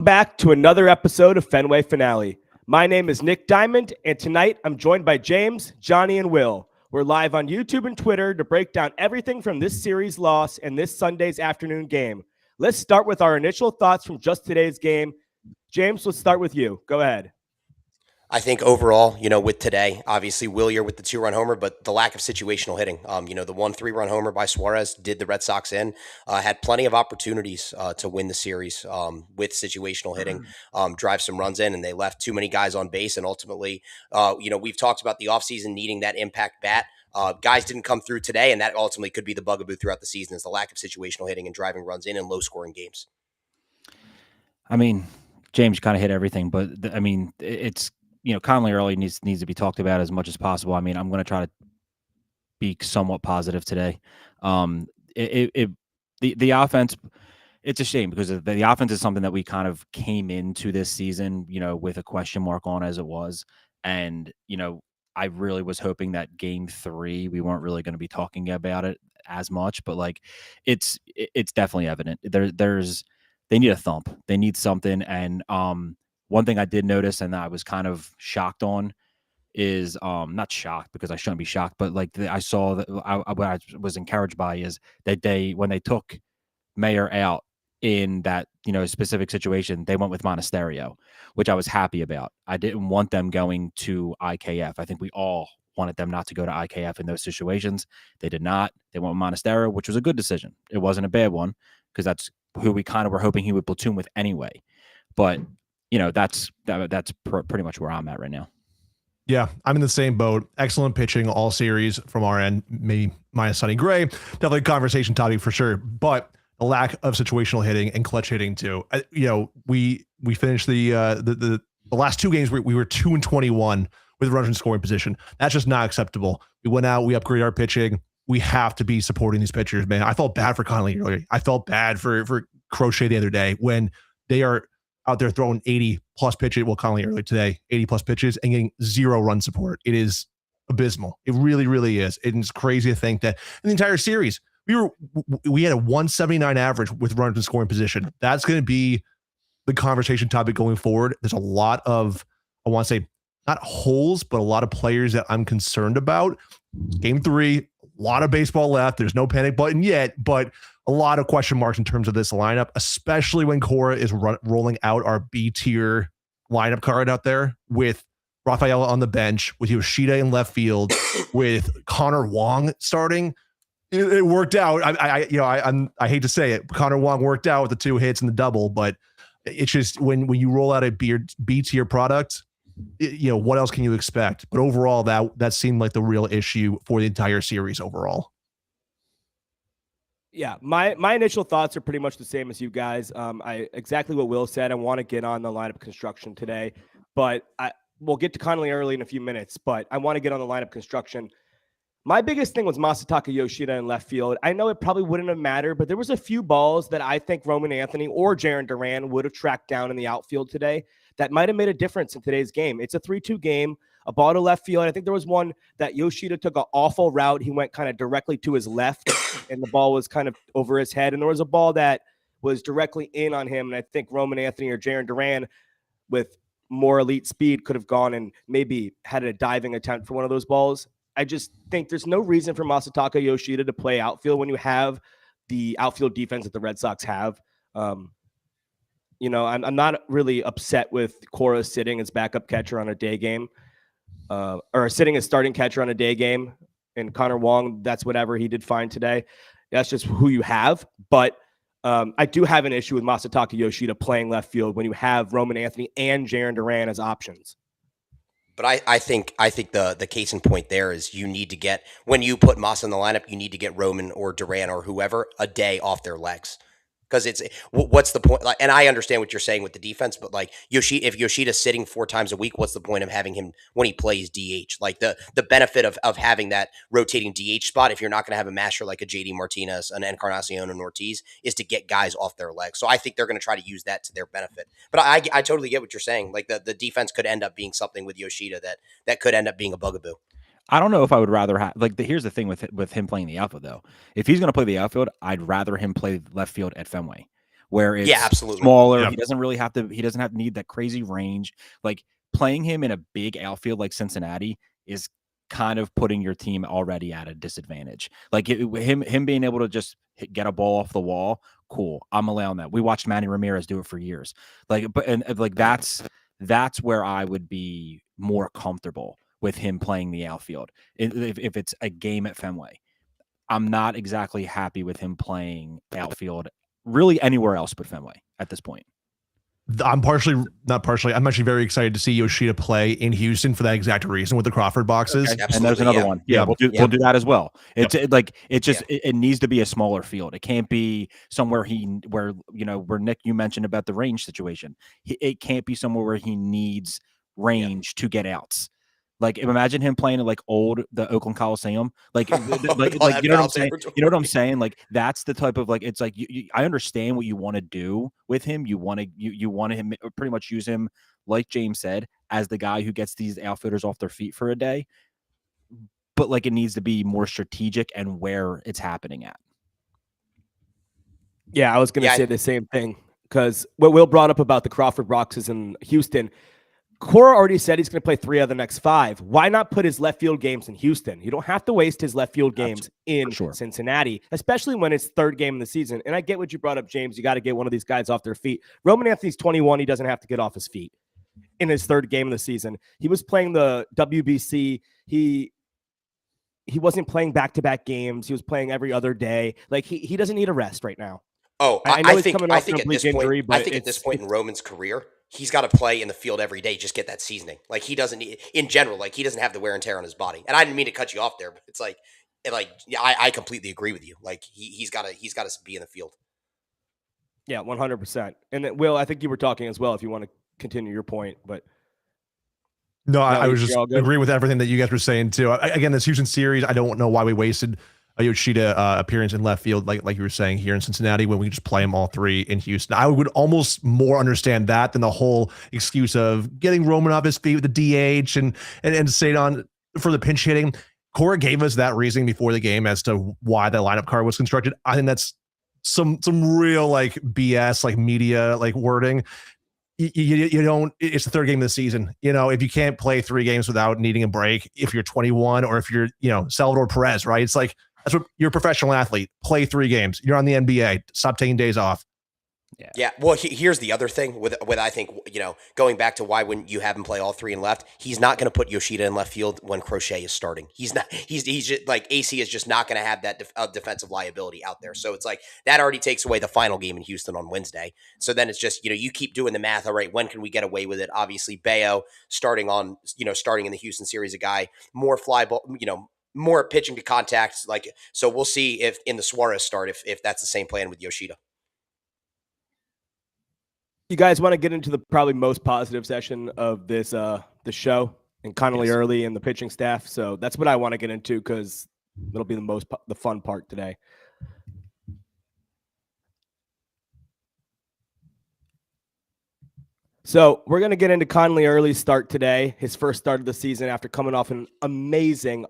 Back to another episode of Fenway Finale. My name is Nick Diamond, and tonight I'm joined by James, Johnny, and Will. We're live on YouTube and Twitter to break down everything from this series loss and this Sunday's afternoon game. Let's start with our initial thoughts from just today's game. James, let's start with you. Go ahead. I think overall, with today, obviously Willier with the 2-run homer, but the lack of situational hitting. The 1 3-run homer by Suarez did the Red Sox in. Had plenty of opportunities to win the series with situational hitting, drive some runs in, and they left too many guys on base. And ultimately, we've talked about the offseason needing that impact bat. Guys didn't come through today, and that ultimately could be the bugaboo throughout the season is the lack of situational hitting and driving runs in and low-scoring games. I mean, James kind of hit everything, but it's Conley early needs to be talked about as much as possible. I mean, I'm going to try to be somewhat positive today. The offense, it's a shame because the offense is something that we kind of came into this season, with a question mark on as it was. And, I really was hoping that game 3, we weren't really going to be talking about it as much, but it's definitely evident. They need a thump. They need something. And, one thing I did notice and I was kind of shocked on is not shocked because I shouldn't be shocked, but I saw that what I was encouraged by is that when they took Mayer out in that specific situation, they went with Monasterio, which I was happy about. I didn't want them going to IKF. I think we all wanted them not to go to IKF in those situations. They did not. They went with Monasterio, which was a good decision. It wasn't a bad one because that's who we kind of were hoping he would platoon with anyway. But that's pretty much where I'm at right now. Yeah, I'm in the same boat. Excellent pitching all series from our end, maybe minus Sonny Gray. Definitely a conversation topic for sure, but a lack of situational hitting and clutch hitting too. We finished the last 2 games. We were 2-21 with runners in scoring position. That's just not acceptable. We went out. We upgraded our pitching. We have to be supporting these pitchers, man. I felt bad for Conley earlier. I felt bad for Crochet the other day when they are out there throwing 80 plus pitches. Well, Conley earlier today, 80 plus pitches and getting 0 run support. It is abysmal. It really, really is. It's crazy to think that in the entire series, we had a 179 average with runners in scoring position. That's going to be the conversation topic going forward. There's a lot of, I want to say, not holes, but a lot of players that I'm concerned about. Game 3, a lot of baseball left. There's no panic button yet, but a lot of question marks in terms of this lineup, especially when Cora is rolling out our B tier lineup card out there with Rafaela on the bench, with Yoshida in left field, with Connor Wong starting. It worked out. I hate to say it, Connor Wong worked out with the 2 hits and the double, but it's just when you roll out a B tier product, what else can you expect? But overall, that seemed like the real issue for the entire series overall. Yeah, my initial thoughts are pretty much the same as you guys. Exactly what Will said. I want to get on the lineup construction today, but we'll get to Conley early in a few minutes, but I want to get on the lineup construction. My biggest thing was Masataka Yoshida in left field. I know it probably wouldn't have mattered, but there was a few balls that I think Roman Anthony or Jaron Duran would have tracked down in the outfield today that might have made a difference in today's game. It's a 3-2 game, a ball to left field. I think there was one that Yoshida took an awful route. He went kind of directly to his left, and the ball was kind of over his head. And there was a ball that was directly in on him, and I think Roman Anthony or Jaron Duran with more elite speed could have gone and maybe had a diving attempt for one of those balls. I just think there's no reason for Masataka Yoshida to play outfield when you have the outfield defense that the Red Sox have. I'm not really upset with Cora sitting as backup catcher on a day game, or sitting as starting catcher on a day game. And Connor Wong, that's whatever. He did fine today. That's just who you have. But I do have an issue with Masataka Yoshida playing left field when you have Roman Anthony and Jaron Duran as options. But I think the case in point there is you need to get, when you put Masa in the lineup, you need to get Roman or Duran or whoever a day off their legs. Because what's the point? And I understand what you're saying with the defense, but if Yoshida's sitting 4 times a week, what's the point of having him when he plays DH? The benefit of having that rotating DH spot, if you're not going to have a master like a JD Martinez, an Encarnacion, and Ortiz, is to get guys off their legs. So I think they're going to try to use that to their benefit. But I totally get what you're saying. The defense could end up being something with Yoshida that could end up being a bugaboo. I don't know if I would rather have here's the thing with him playing the outfield though. If he's going to play the outfield, I'd rather him play left field at Fenway, where it's absolutely. smaller. Yeah. He doesn't have to need that crazy range. Like playing him in a big outfield like Cincinnati is kind of putting your team already at a disadvantage. Like him being able to just get a ball off the wall, cool. I'm allowing that. We watched Manny Ramirez do it for years. That's where I would be more comfortable with him playing the outfield if it's a game at Fenway. I'm not exactly happy with him playing outfield really anywhere else but Fenway at this point. I'm actually very excited to see Yoshida play in Houston for that exact reason with the Crawford boxes. Okay. And there's another one. Yeah, we'll do that as well. It's it needs to be a smaller field. It can't be somewhere where Nick, you mentioned about the range situation. It can't be somewhere where he needs range to get outs. Like imagine him playing at the Oakland Coliseum, you know what I'm saying. You know what I'm saying? Like that's the type of it's like I understand what you want to do with him. You want him pretty much use him, like James said, as the guy who gets these outfielders off their feet for a day. But it needs to be more strategic and where it's happening at. Yeah, I was going to say the same thing because what Will brought up about the Crawford boxes in Houston. Cora already said he's going to play 3 of the next 5. Why not put his left field games in Houston? You don't have to waste his left field games in Cincinnati, especially when it's 3rd game of the season. And I get what you brought up, James. You got to get one of these guys off their feet. Roman Anthony's 21. He doesn't have to get off his feet in his 3rd game of the season. He was playing the WBC. He wasn't playing back-to-back games. He was playing every other day. He doesn't need a rest right now. Oh, I think at this point in Roman's career, he's got to play in the field every day, just get that seasoning. He doesn't need, in general, he doesn't have the wear and tear on his body. And I didn't mean to cut you off there, but it's I completely agree with you. He's got to be in the field. Yeah, 100%. And then, Will, I think you were talking as well if you want to continue your point, but no, I was just agreeing with everything that you guys were saying too. Again, this Houston series, I don't know why we wasted a Yoshida appearance in left field, like you were saying here in Cincinnati, when we just play them all 3 in Houston. I would almost more understand that than the whole excuse of getting Roman off his feet with the DH and staying on for the pinch hitting. Cora gave us that reasoning before the game as to why that lineup card was constructed. I think that's some real BS media wording. You don't. It's the 3rd game of the season. If you can't play 3 games without needing a break, if you're 21 or if you're Salvador Perez, right? It's that's what you're a professional athlete. Play 3 games. You're on the NBA. Stop taking days off. Yeah. Well, here's the other thing with I think, going back to why when you have him play all 3 in left, he's not going to put Yoshida in left field when Crochet is starting. He's not. He's just AC is just not going to have that defensive liability out there. So it's that already takes away the final game in Houston on Wednesday. So then it's just you keep doing the math. All right, when can we get away with it? Obviously, Bayo starting in the Houston series, a guy more fly ball, more pitching to contact. So we'll see if in the Suarez start if that's the same plan with Yoshida. You guys want to get into the probably most positive session of this the show and Connolly early and the pitching staff. So that's what I want to get into because it'll be the fun part today. So we're going to get into Connolly Early's start today, his first start of the season after coming off an amazing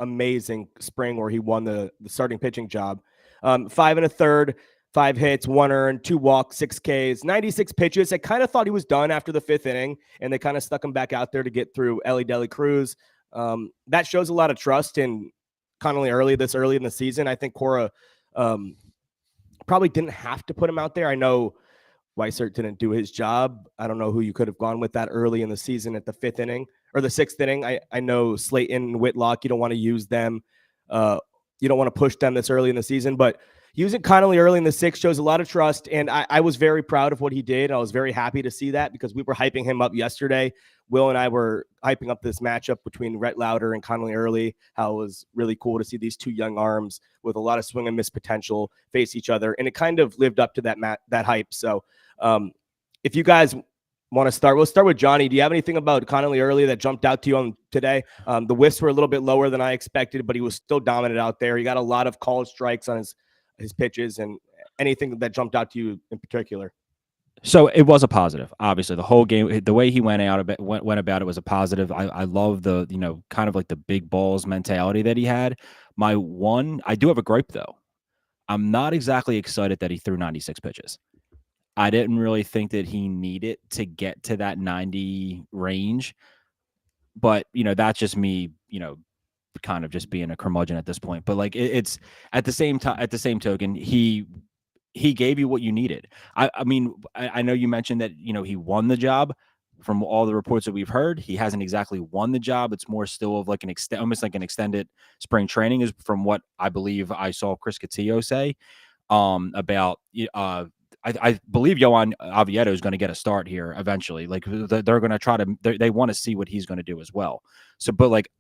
spring where he won the starting pitching job. 5 1/3, 5 hits, 1 earned, 2 walks, 6 Ks, 96 pitches. I kind of thought he was done after the 5th inning, and they kind of stuck him back out there to get through Ellie Deli Cruz. That shows a lot of trust in Connolly Early this early in the season. I think Cora probably didn't have to put him out there. I know Weissert didn't do his job. I don't know who you could have gone with that early in the season at the 5th inning or the 6th inning. I know Slayton and Whitlock, you don't want to use them. You don't want to push them this early in the season, but using Connolly early in the 6th shows a lot of trust. And I was very proud of what he did. I was very happy to see that because we were hyping him up yesterday. Will and I were hyping up this matchup between Rhett Lauder and Connolly Early, how it was really cool to see these 2 young arms with a lot of swing and miss potential face each other. And it kind of lived up to that hype. So if you guys want to start, we'll start with Johnny. Do you have anything about Connolly Early that jumped out to you on today? The whiffs were a little bit lower than I expected, but he was still dominant out there. He got a lot of called strikes on his pitches, and anything that jumped out to you in particular? So it was a positive. Obviously, the whole game, the way he went about it was a positive. I love the, kind of like the big balls mentality that he had. I do have a gripe though. I'm not exactly excited that he threw 96 pitches. I didn't really think that he needed to get to that 90 range, but that's just me, kind of just being a curmudgeon at this point. But like it's at the same time, at the same token, he gave you what you needed. I mean, I know you mentioned that he won the job. From all the reports that we've heard, he hasn't exactly won the job. It's more still of like almost like an extended spring training, is from what I believe I saw Chris Cotillo say about. I believe Johan Oviedo is going to get a start here eventually. Like they're going to try to, they want to see what he's going to do as well. So, but like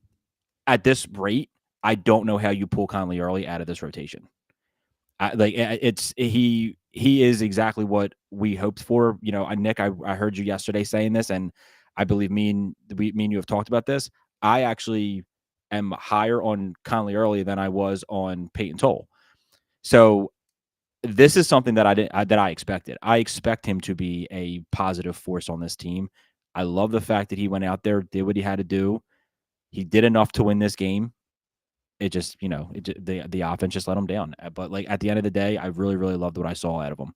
at this rate, I don't know how you pull Conley Early out of this rotation. He is exactly what we hoped for. Nick, I heard you yesterday saying this, and I believe me and you have talked about this. I actually am higher on Conley Early than I was on Peyton Toll. So this is something that I expected. I expect him to be a positive force on this team. I love the fact that he went out there, did what he had to do. He did enough to win this game. It just, the offense just let him down. But like at the end of the day, I really, really loved what I saw out of him.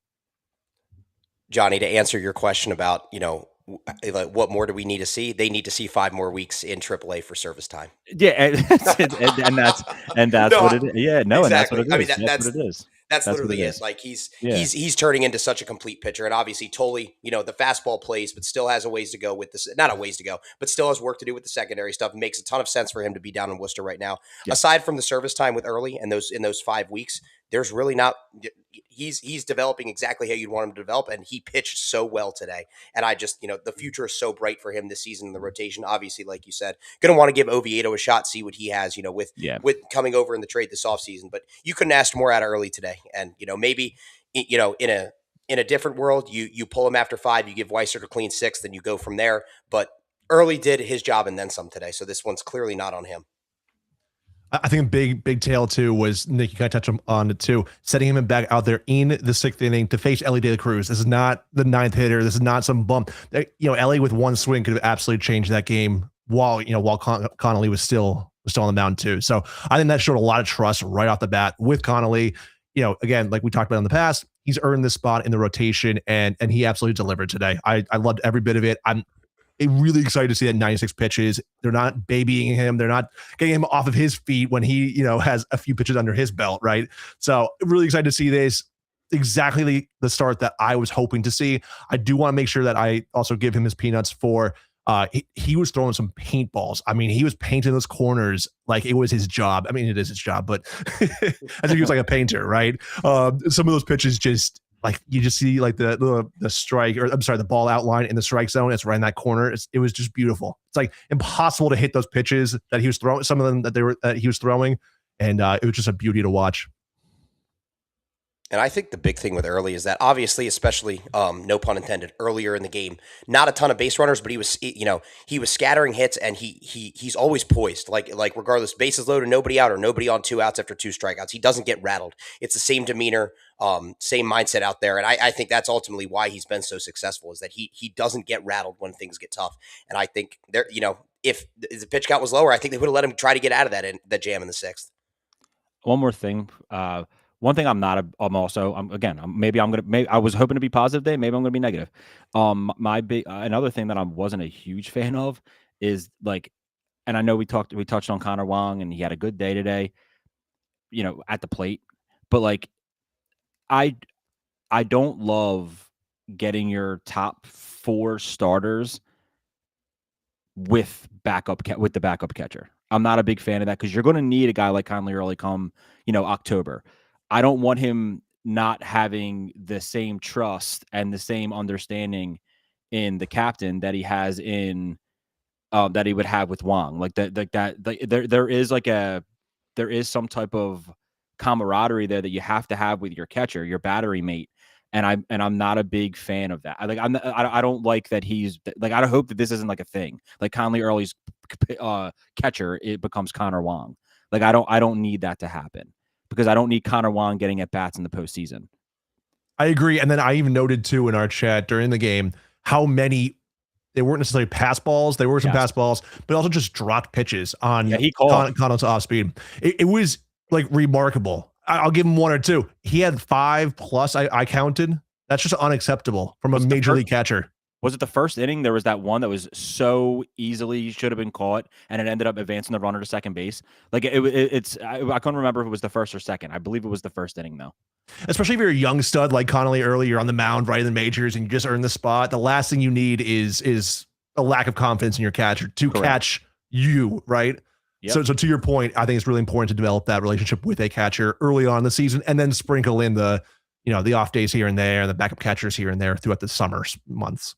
Johnny, to answer your question about, like what more do we need to see? They need to see 5 more weeks in AAA for service time. Yeah, and that's No, what it is. Yeah, no, exactly. And that's what it is. I mean, That's what it is. That's literally what it it. is. Like he's turning into such a complete pitcher, and obviously Toley, the fastball plays, but still has a ways to go with this. Not a ways to go, but still has work to do with the secondary stuff. It makes a ton of sense for him to be down in Worcester right now. Yeah. Aside from the service time with Early and in those 5 weeks, there's really not. He's developing exactly how you'd want him to develop, and he pitched so well today. And I just, the future is so bright for him this season in the rotation. Obviously, like you said, going to want to give Oviedo a shot, see what he has, with coming over in the trade this offseason. But you couldn't ask more out of Early today. And, maybe, in a different world, you pull him after 5, you give Weissert a clean 6th, then you go from there. But Early did his job and then some today. So this one's clearly not on him. I think a big tail too was, Nick, you kind of touched on it too, setting him back out there in the 6th inning to face Ellie De La Cruz. This is not the 9th hitter. This is not some bump. Ellie with one swing could have absolutely changed that game while Connolly was still on the mound too. So I think that showed a lot of trust right off the bat with Connolly. Again, like we talked about in the past, he's earned this spot in the rotation, and he absolutely delivered today. I loved every bit of it. I'm really excited to see that 96 pitches. They're not babying him. They're not getting him off of his feet when he, has a few pitches under his belt, right? So really excited to see this. Exactly the start that I was hoping to see. I do want to make sure that I also give him his peanuts for he was throwing some paintballs. I mean, he was painting those corners like it was his job. I mean, it is his job, but as if he was like a painter, right? Some of those pitches just, like you just see like the strike, or I'm sorry, the ball outline in the strike zone. It's right in that corner. It was just beautiful. It's like impossible to hit those pitches that he was throwing. Some of them that he was throwing, and it was just a beauty to watch. And I think the big thing with Early is that obviously, especially no pun intended, earlier in the game, not a ton of base runners, but he was scattering hits, and he's always poised. Like regardless, bases loaded, nobody out or nobody on 2 outs after 2 strikeouts. He doesn't get rattled. It's the same demeanor, same mindset out there. And I think that's ultimately why he's been so successful, is that he doesn't get rattled when things get tough. And I think there, if the pitch count was lower, I think they would have let him try to get out of that jam in the 6th. One more thing. One thing maybe I was hoping to be positive today. Maybe I'm going to be negative. Another thing that I wasn't a huge fan of is like, and I know we touched on Connor Wong, and he had a good day today, at the plate, but like, I don't love getting your top 4 starters with the backup catcher. I'm not a big fan of that, because you're going to need a guy like Conley Early come, October. I don't want him not having the same trust and the same understanding in the captain that he has in that he would have with Wong. There is some type of camaraderie there that you have to have with your catcher, your battery mate. And I'm not a big fan of that. I don't like that he's like, I hope that this isn't like a thing. Like Conley Early's catcher, it becomes Connor Wong. Like I don't need that to happen, because I don't need Connor Wong getting at bats in the postseason. I agree. And then I even noted too in our chat during the game how many, they weren't necessarily pass balls. There were some pass balls, but also just dropped pitches on Connell's off speed. It was like remarkable. I'll give him 1 or 2. He had 5+, I counted, That's just unacceptable from a Was it the major first- league catcher. Was it the first inning? There was that one that was so easily should have been caught, and it ended up advancing the runner to second base. Like I couldn't remember if it was the first or second. I believe it was the first inning though. Especially if you're a young stud like Connolly early, you're on the mound right in the majors and you just earned the spot. The last thing you need is a lack of confidence in your catcher to Correct. catch you, right? Yep. So to your point, I think it's really important to develop that relationship with a catcher early on in the season and then sprinkle in the off days here and there, the backup catchers here and there throughout the summer months.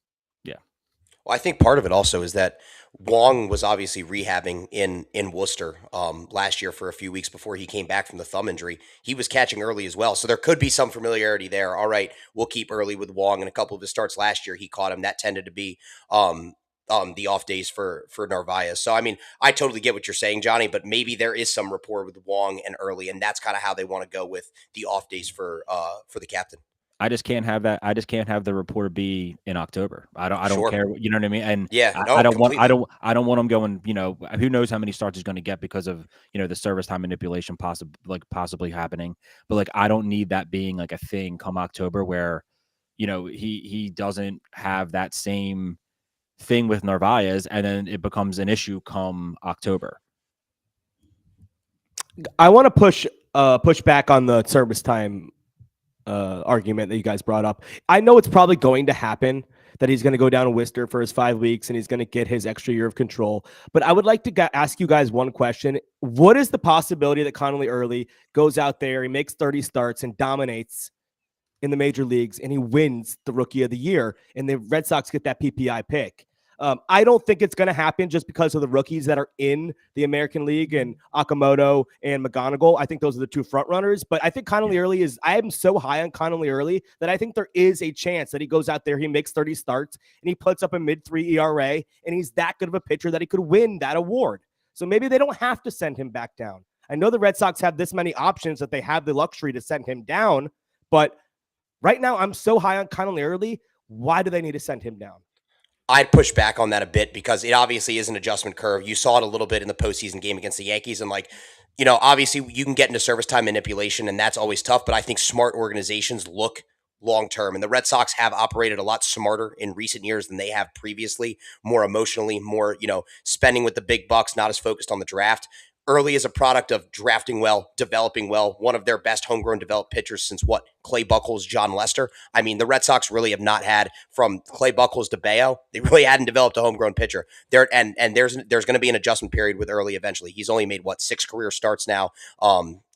Well, I think part of it also is that Wong was obviously rehabbing in Worcester last year for a few weeks before he came back from the thumb injury. He was catching early as well, so there could be some familiarity there. All right, we'll keep early with Wong. And a couple of his starts last year, he caught him. That tended to be the off days for Narvaez. So, I mean, I totally get what you're saying, Johnny, but maybe there is some rapport with Wong and early, and that's kind of how they want to go with the off days for the captain. I just can't have that. I just can't have the report be in October. I don't Sure. care. You know what I mean? And Yeah, no, I don't want. completely. I don't want him going. Who knows how many starts he's going to get because of the service time manipulation possibly happening. But like, I don't need that being like a thing come October where, he doesn't have that same thing with Narvaez, and then it becomes an issue come October. I want to push back on the service time argument that you guys brought up. I know it's probably going to happen that he's going to go down to Worcester for his 5 weeks and he's going to get his extra year of control. But I would like to ask you guys one question. What is the possibility that Connolly Early goes out there, he makes 30 starts and dominates in the major leagues and he wins the Rookie of the Year and the Red Sox get that PPI pick? I don't think it's going to happen just because of the rookies that are in the American League and Okamoto and McGonigal. I think those are the two front runners. But I think Connolly Early I am so high on Connolly Early that I think there is a chance that he goes out there, he makes 30 starts, and he puts up a mid-3 ERA, and he's that good of a pitcher that he could win that award. So maybe they don't have to send him back down. I know the Red Sox have this many options that they have the luxury to send him down, but right now I'm so high on Connolly Early. Why do they need to send him down? I'd push back on that a bit because it obviously is an adjustment curve. You saw it a little bit in the postseason game against the Yankees. And obviously you can get into service time manipulation and that's always tough. But I think smart organizations look long-term. And the Red Sox have operated a lot smarter in recent years than they have previously, more emotionally, more, spending with the big bucks, not as focused on the draft. Early is a product of drafting well, developing well, one of their best homegrown developed pitchers since Clay Buchholz, John Lester. I mean, the Red Sox really have not had, from Clay Buchholz to Bayo, they really hadn't developed a homegrown pitcher. There's going to be an adjustment period with Early eventually. He's only made 6 career starts now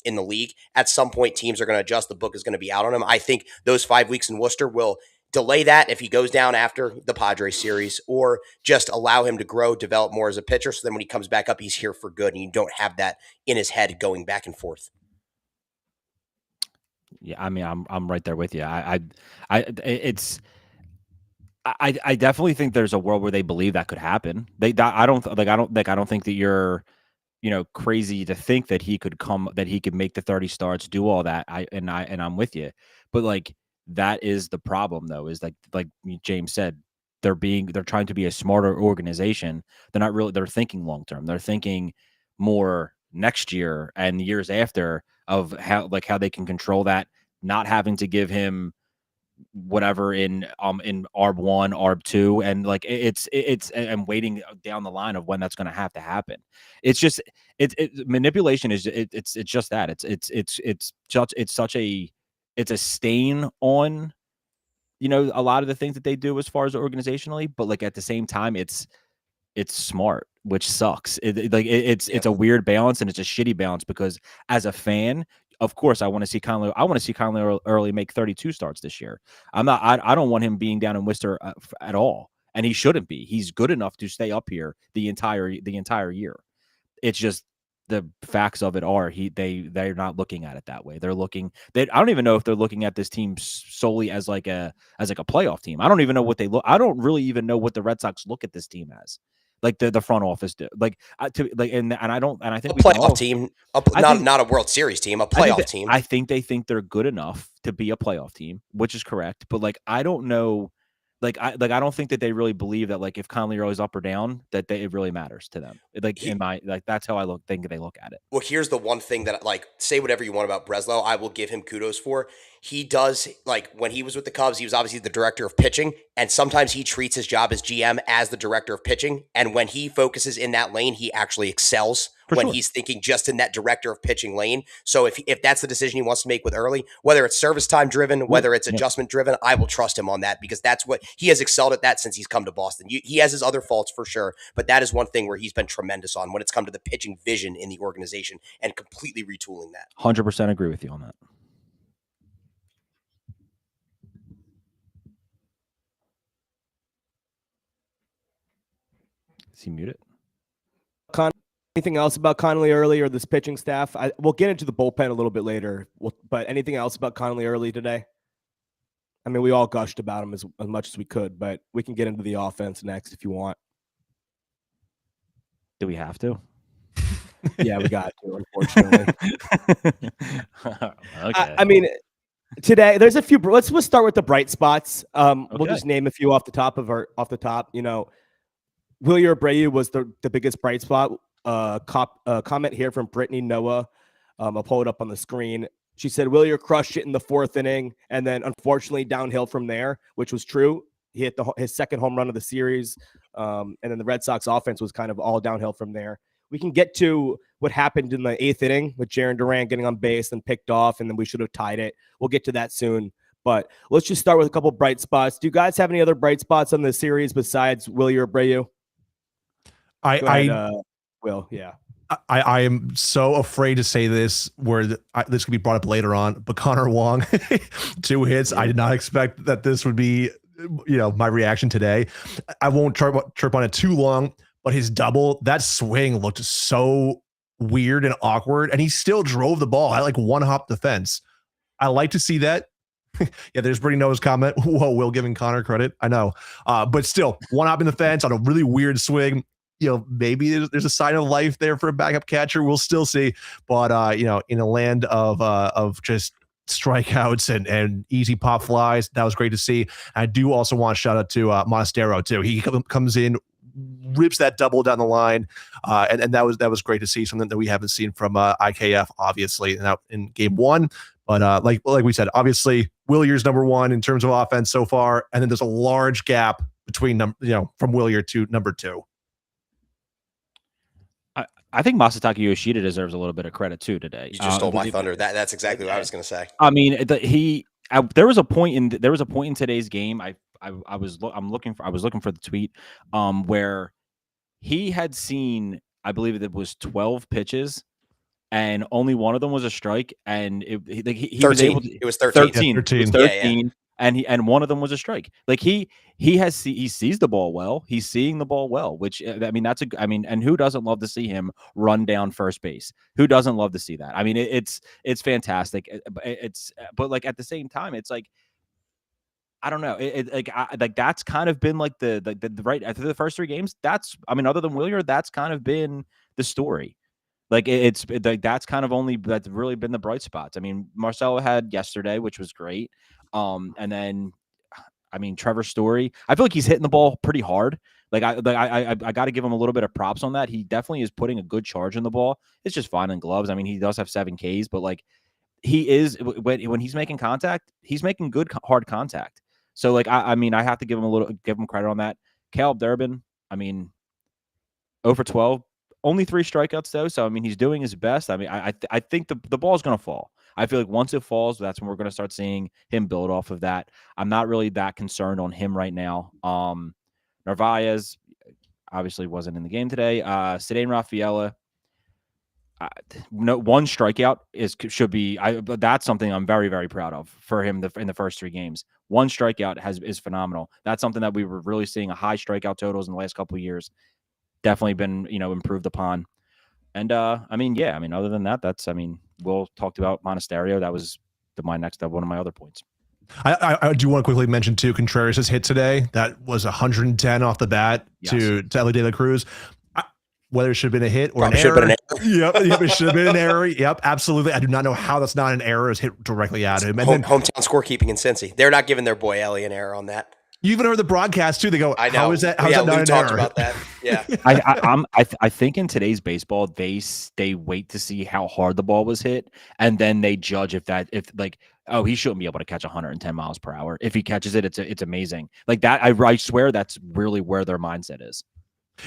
in the league. At some point, teams are going to adjust. The book is going to be out on him. I think those 5 weeks in Worcester will delay that if he goes down after the Padres series, or just allow him to grow, develop more as a pitcher. So then when he comes back up, he's here for good, and you don't have that in his head going back and forth. Yeah, I mean, I'm right there with you. I definitely think there's a world where they believe that could happen. I don't think that you're, crazy to think that he could make the 30 starts, do all that. I'm with you, but that is the problem though, is like James said, they're trying to be a smarter organization. They're thinking long term. They're thinking more next year and years after of how they can control that, not having to give him whatever in ARB 1, ARB 2, and it's and waiting down the line of when that's going to have to happen. It's just manipulation is it's just that it's a stain on a lot of the things that they do as far as organizationally, but at the same time it's smart, which sucks. It's a weird balance, and it's a shitty balance because as a fan, of course, I want to see Connolly Early make 32 starts this year. I don't want him being down in Worcester at all, and he shouldn't be. He's good enough to stay up here the entire year. It's just the facts of it are they're not looking at it that way. I don't even know if they're looking at this team solely as like a playoff team. I don't even know what they look. I don't really even know what the Red Sox look at this team as. Like the front office do. I think A playoff team, not a World Series team, a playoff team. I think they think they're good enough to be a playoff team, which is correct. But I don't know. I don't think that they really believe that if Connolly Early's up or down, that it really matters to them. That's how think they look at it. Well, here's the one thing that say whatever you want about Breslow, I will give him kudos for. he does, like when he was with the Cubs, he was obviously the director of pitching, and sometimes he treats his job as GM as the director of pitching. And when he focuses in that lane, he actually excels when he's thinking just in that director of pitching lane. So if that's the decision he wants to make with early, whether it's service time driven, whether it's adjustment driven, I will trust him on that, because that's what he has excelled at that since he's come to Boston. He has his other faults for sure, but that is one thing where he's been tremendous on when it's come to the pitching vision in the organization and completely retooling that. 100% agree with you on that. Is he muted? Anything else about Connolly Early or this pitching staff? We'll get into the bullpen a little bit later, but anything else about Connolly Early today? I mean, we all gushed about him as much as we could, but we can get into the offense next if you want. Do we have to? Yeah, we got to, unfortunately. Okay. I mean, today there's a few. Let's start with the bright spots. We'll just name a few off the top. You know, Wilyer Abreu was the biggest bright spot. Comment here from Brittany Noah. I'll pull it up on the screen. She said Wilyer crushed it in the 4th inning, and then unfortunately downhill from there, which was true. He hit his second home run of the series, and then the Red Sox offense was kind of all downhill from there. We can get to what happened in the 8th inning with Duran getting on base and picked off, and then we should have tied it. We'll get to that soon. But let's just start with a couple bright spots. Do you guys have any other bright spots on the series besides Wilyer Abreu? Will, yeah. I am so afraid to say this this could be brought up later on, but Connor Wong, 2 hits. I did not expect that this would be, my reaction today. I won't chirp on it too long, but his double, that swing looked so weird and awkward, and he still drove the ball. I one hop the fence. I like to see that. Yeah, there's Brittany Noah's comment. Whoa, Will giving Connor credit. I know. But still, one hop in the fence on a really weird swing. Maybe there's a sign of life there for a backup catcher. We'll still see. But, in a land of just strikeouts and easy pop flies, that was great to see. I do also want to shout out to Monasterio, too. He comes in, rips that double down the line. And that was great to see, something that we haven't seen from IKF, obviously, in game 1. But like we said, obviously, Wilyer's number 1 in terms of offense so far. And then there's a large gap between them, from Wilyer to number 2. I think Masataka Yoshida deserves a little bit of credit too today. You just stole my thunder. That's exactly what I was going to say. I mean, there was a point in today's game. I was looking for the tweet where he had seen, I believe it was 12 pitches, and only one of them was a strike, and he was able to. It was 13. 13. Yeah. And one of them was a strike. He sees the ball well. He's seeing the ball well, which and who doesn't love to see him run down first base? Who doesn't love to see that? I mean, it's fantastic. But at the same time, it's I don't know. That's kind of been the right after the first 3 games. Other than Wilyer, that's kind of been the story. That's really been the bright spots. I mean, Marcelo had yesterday, which was great. And then, Trevor Story, I feel like he's hitting the ball pretty hard. I got to give him a little bit of props on that. He definitely is putting a good charge in the ball. It's just finding gloves. I mean, he does have 7 Ks, but he is when he's making contact, he's making good hard contact. So I have to give him credit on that. Caleb Durbin, 0 for 12, only 3 strikeouts though. So he's doing his best. I think the ball's gonna fall. I feel like once it falls, that's when we're going to start seeing him build off of that. I'm not really that concerned on him right now. Narvaez obviously wasn't in the game today. Cedane Rafaela, one strikeout should be. That's something I'm very, very proud of for him in the first 3 games. One strikeout is phenomenal. That's something that we were really seeing a high strikeout totals in the last couple of years. Definitely been improved upon. And other than that, Will talked about Monasterio. That was one of my other points. I do want to quickly mention too, Contreras' hit today. That was 110 off the bat to Ellie De La Cruz. Whether it should have been a hit or an error. Yep, it should have been an error. Yep, absolutely. I do not know how that's not an error. It's hit directly at him. And then hometown scorekeeping in Cincy. They're not giving their boy Ellie an error on that. You even heard the broadcast too. They go, I know. How is that? How's that not an error? About that. Yeah. I think in today's baseball, they wait to see how hard the ball was hit, and then they judge if oh, he shouldn't be able to catch 110 miles per hour. If he catches it, it's amazing. Like that, I swear that's really where their mindset is.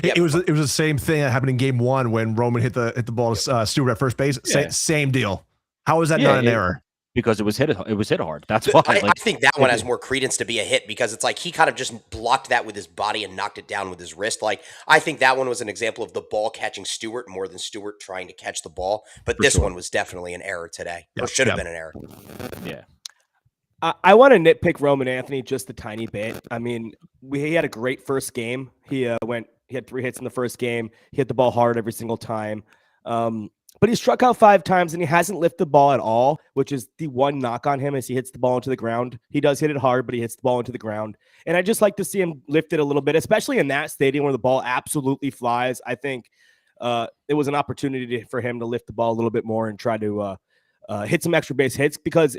It was the same thing that happened in game 1 when Roman hit the ball to Stewart at first base. Same deal. How is that not an error? Because it was hit hard. That's why. I think that one has more credence to be a hit because it's like he kind of just blocked that with his body and knocked it down with his wrist. Like I think that one was an example of the ball catching Stewart more than Stewart trying to catch the ball. But this one was definitely an error today, or should have been an error. Yeah. I want to nitpick Roman Anthony just a tiny bit. I mean, he had a great first game. He had 3 hits in the first game. He hit the ball hard every single time. But he struck out 5 times and he hasn't lifted the ball at all, which is the one knock on him as he hits the ball into the ground. He does hit it hard, but he hits the ball into the ground. And I just like to see him lift it a little bit, especially in that stadium where the ball absolutely flies. I think it was an opportunity for him to lift the ball a little bit more and try to hit some extra base hits, because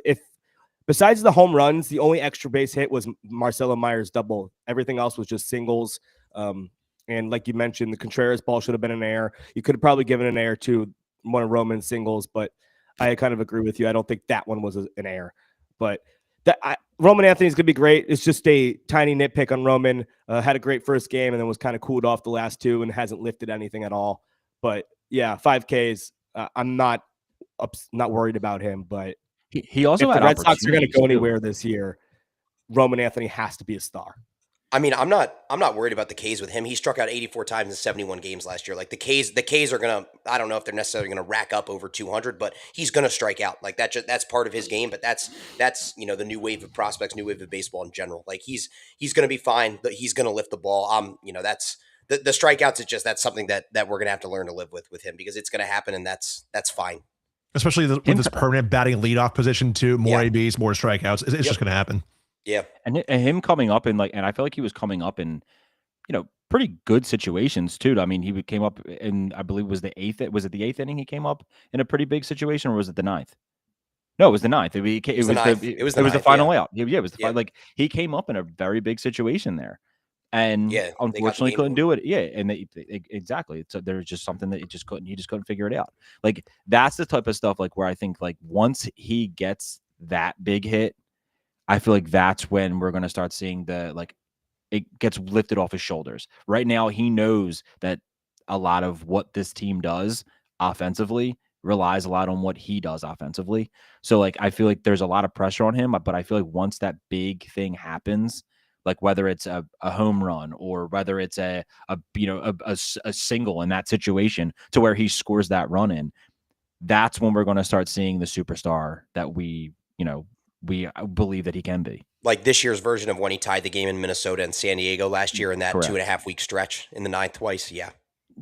besides the home runs, the only extra base hit was Marcelo Meyer's double. Everything else was just singles. And like you mentioned, the Contreras ball should have been an error. You could have probably given an error to one of Roman's singles, but I kind of agree with you. I don't think that one was an error. But Roman Anthony's going to be great. It's just a tiny nitpick on Roman. Had a great first game and then was kind of cooled off the last 2 and hasn't lifted anything at all. But yeah, 5Ks. I'm not worried about him, but he also if had the Red Sox are going to go too. anywhere this year, Roman Anthony has to be a star. I mean, I'm not worried about the K's with him. He struck out 84 times in 71 games last year. Like the K's are gonna. I don't know if they're necessarily gonna rack up over 200, but he's gonna strike out. Like that's part of his game. But that's the new wave of prospects, new wave of baseball in general. Like he's gonna be fine. He's gonna lift the ball. That's the strikeouts is just that's something that we're gonna have to learn to live with him because it's gonna happen and that's fine. Especially with this permanent batting leadoff position too. More ABs, more strikeouts. It's just gonna happen. Yeah. And him coming up and I feel like he was coming up in, pretty good situations too. I mean, he came up in, I believe it was the 8th. Was it the 8th inning? He came up in a pretty big situation, or was it the 9th? No, it was the 9th. It was the final out. Yeah, it was the final. Like he came up in a very big situation there, and unfortunately couldn't do it. Yeah, and exactly. So there was just something that he just couldn't figure it out. Like that's the type of stuff like where I think like once he gets that big hit, I feel like that's when we're going to start seeing it gets lifted off his shoulders. Right now, he knows that a lot of what this team does offensively relies a lot on what he does offensively. So, like, I feel like there's a lot of pressure on him, but I feel like once that big thing happens, like whether it's a home run or whether it's a single in that situation to where he scores that run in, that's when we're going to start seeing the superstar that we believe that he can be. Like this year's version of when he tied the game in Minnesota and San Diego last year in that Correct. 2.5 week stretch in the 9th twice. Yeah.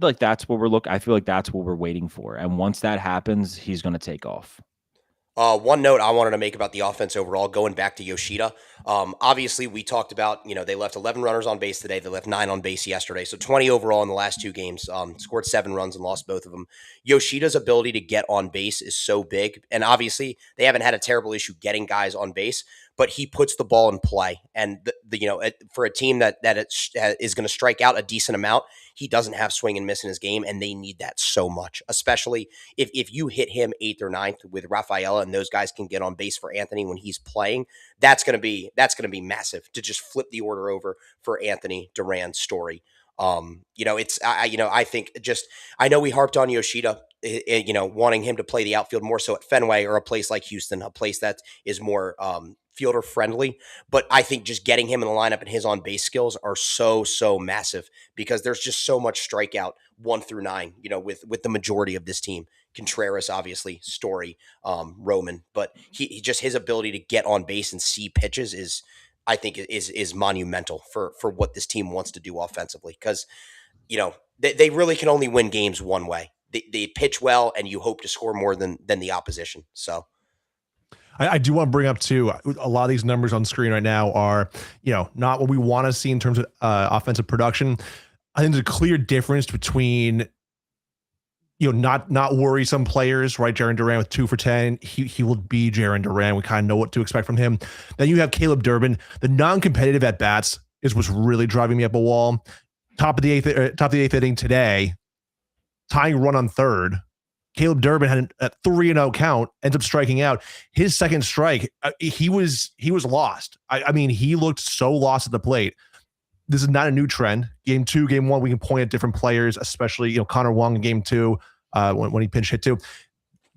Like that's what we're looking. I feel like that's what we're waiting for. And once that happens, he's going to take off. One note I wanted to make about the offense overall, going back to Yoshida. Obviously, we talked about, they left 11 runners on base today. They left 9 on base yesterday. So 20 overall in the last 2 games, scored 7 runs and lost both of them. Yoshida's ability to get on base is so big. And obviously, they haven't had a terrible issue getting guys on base, but he puts the ball in play. And, for a team that is going to strike out a decent amount, he doesn't have swing and miss in his game, and they need that so much, especially if you hit him 8th or 9th with Rafaela and those guys can get on base for Anthony when he's playing. That's going to be massive to just flip the order over for Anthony, Duran, Story. I think I know we harped on Yoshida, wanting him to play the outfield more so at Fenway or a place like Houston, a place that is more fielder friendly. But I think just getting him in the lineup and his on base skills are so massive because there's just so much strikeout 1 through 9, with the majority of this team. Contreras, obviously, Story, Roman, but he just his ability to get on base and see pitches is monumental for what this team wants to do offensively. Because, they really can only win games one way. They pitch well and you hope to score more than the opposition. So I do want to bring up too, a lot of these numbers on screen right now are, not what we want to see in terms of offensive production. I think there's a clear difference between, not worrisome players, right? Jarren Duran with 2 for 10. He will be Jarren Duran. We kind of know what to expect from him. Then you have Caleb Durbin. The non-competitive at bats is what's really driving me up a wall. Top of the eighth inning today, tying run on 3rd, Caleb Durbin had a 3-0 count, ends up striking out. His second strike, he was lost. I mean, he looked so lost at the plate. This is not a new trend. Game 2, game 1, we can point at different players, especially Connor Wong in game 2 when he pinch hit too.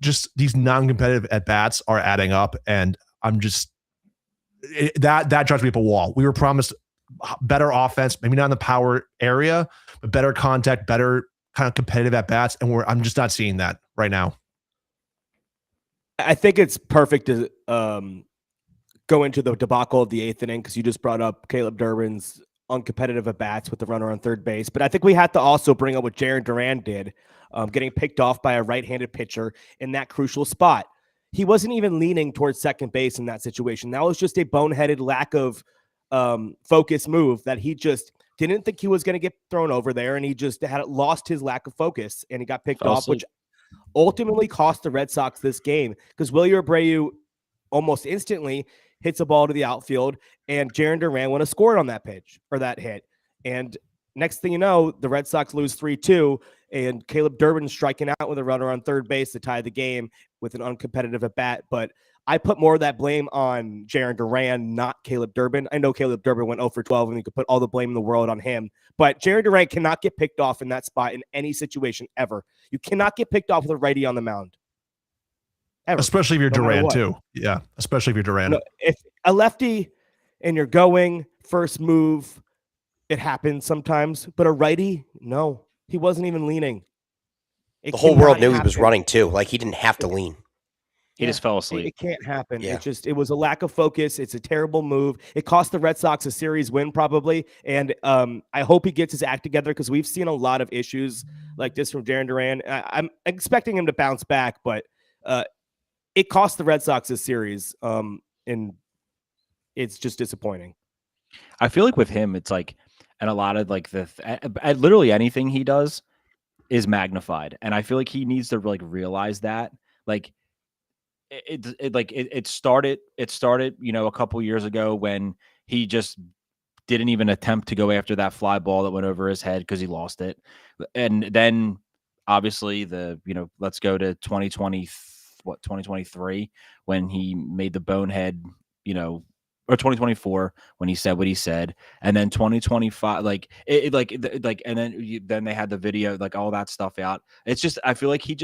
Just these non-competitive at bats are adding up, and I'm just that drives me up a wall. We were promised better offense, maybe not in the power area, but better contact, better kind of competitive at bats, and I'm just not seeing that right now. I think it's perfect to go into the debacle of the 8th inning because you just brought up Caleb Durbin's uncompetitive at bats with the runner on third base. But I think we have to also bring up what Jaron Duran did, getting picked off by a right-handed pitcher in that crucial spot. He wasn't even leaning towards second base in that situation. That was just a boneheaded lack of focus move that he just didn't think he was going to get thrown over there, and he just had lost his lack of focus, and he got picked off, which ultimately cost the Red Sox this game because Willie Abreu almost instantly hits a ball to the outfield, and Jaron Duran went to score on that pitch or that hit. And next thing you know, the Red Sox lose 3-2, and Caleb Durbin striking out with a runner on third base to tie the game with an uncompetitive at bat. But I put more of that blame on Jaron Duran, not Caleb Durbin. I know Caleb Durbin went 0 for 12, and you could put all the blame in the world on him. But Jaron Duran cannot get picked off in that spot in any situation ever. You cannot get picked off with a righty on the mound. Ever. Especially if you're Duran too. Yeah, especially if you're Duran. No, if a lefty and you're going first move, it happens sometimes. But a righty, no. He wasn't even leaning. The whole world knew he was running too. Like he didn't have to lean. He just fell asleep. It can't happen. Yeah. It was a lack of focus. It's a terrible move. It cost the Red Sox a series win probably. And I hope he gets his act together because we've seen a lot of issues like this from Jaron Duran. I'm expecting him to bounce back, but it cost the Red Sox this series. And it's just disappointing. I feel like with him, it's like, and a lot of like literally anything he does is magnified. And I feel like he needs to like realize that like, it started, a couple years ago when he just didn't even attempt to go after that fly ball that went over his head because he lost it. And then obviously let's go to 2023 when he made the bonehead, or 2024 when he said what he said, and then 2025, and then they had the video, like all that stuff out. It's just, I feel like he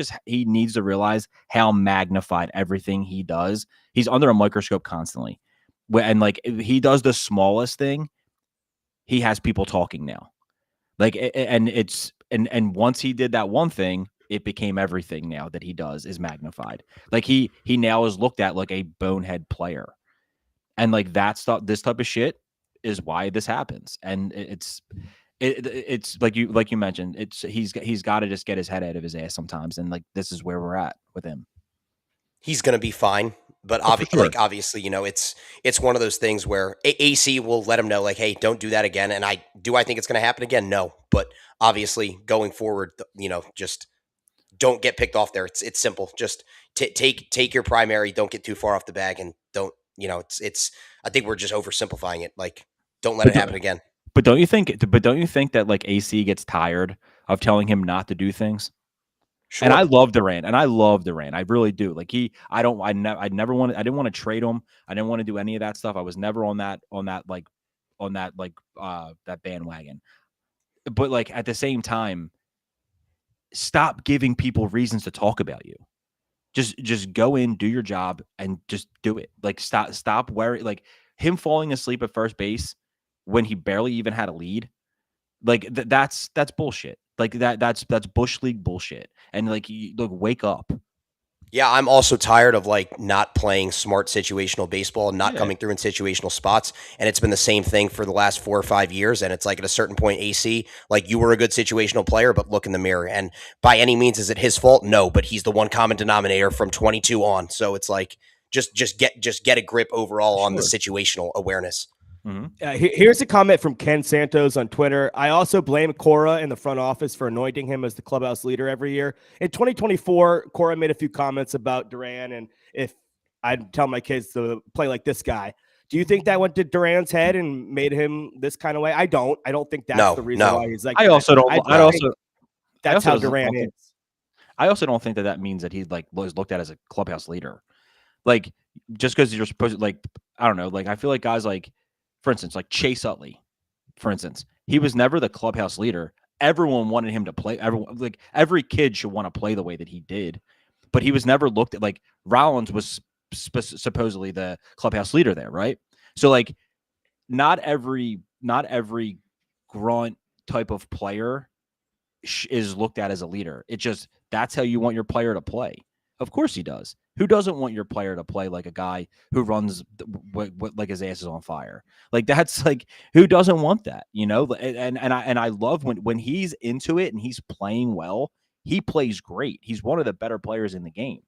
needs to realize how magnified everything he does. He's under a microscope constantly, and like he does the smallest thing, he has people talking now. Like, and once he did that one thing, it became everything now that he does is magnified. Like he now is looked at like a bonehead player. And like this type of shit is why this happens. And it's like you mentioned, he's got to just get his head out of his ass sometimes. And like, this is where we're at with him. He's going to be fine. But obviously, it's one of those things where AC will let him know, like, hey, don't do that again. And I think it's going to happen again? No. But obviously going forward, just don't get picked off there. It's simple. Just take your primary. Don't get too far off the bag, and don't. I think we're just oversimplifying it. Like, don't let it happen again. But don't you think that like AC gets tired of telling him not to do things? Sure. And I love Duran. I really do. Like I didn't want to trade him. I didn't want to do any of that stuff. I was never on that bandwagon. But like at the same time, stop giving people reasons to talk about you. Just go in, do your job, and just do it. Like stop worrying. Like him falling asleep at first base when he barely even had a lead. Like that's bullshit. Like that's Bush League bullshit. And like wake up. Yeah, I'm also tired of like not playing smart situational baseball, not coming through in situational spots. And it's been the same thing for the last 4 or 5 years. And it's like at a certain point, AC, like you were a good situational player, but look in the mirror. And by any means, is it his fault? No, but he's the one common denominator from 22 on. So it's like just get a grip overall on the situational awareness. Mm-hmm. Here's a comment from Ken Santos on Twitter. I also blame Cora in the front office for anointing him as the clubhouse leader every year. In 2024, Cora made a few comments about Duran, and if I'd tell my kids to play like this guy, do you think that went to Duran's head and made him this kind of way? I don't think that's the reason why he's like. That's how Duran is. I also don't think that means that he like was looked at as a clubhouse leader. Like just because you're supposed to, like, I don't know, like I feel like guys like, for instance, like Chase Utley, for instance, he was never the clubhouse leader. Everyone wanted him to play. Everyone, like every kid should want to play the way that he did, but he was never looked at like Rollins was supposedly the clubhouse leader there, right? So like not every grunt type of player is looked at as a leader. It just that's how you want your player to play. Of course he does. Who doesn't want your player to play like a guy who runs like his ass is on fire? Like that's like who doesn't want that, you know? And I love when he's into it and he's playing well. He plays great. He's one of the better players in the game.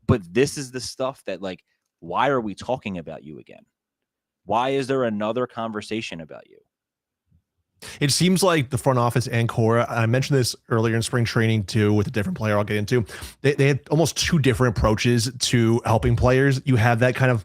But this is the stuff that like, why are we talking about you again? Why is there another conversation about you? It seems like the front office and Cora, I mentioned this earlier in spring training too, with a different player I'll get into. They had almost two different approaches to helping players. You have that kind of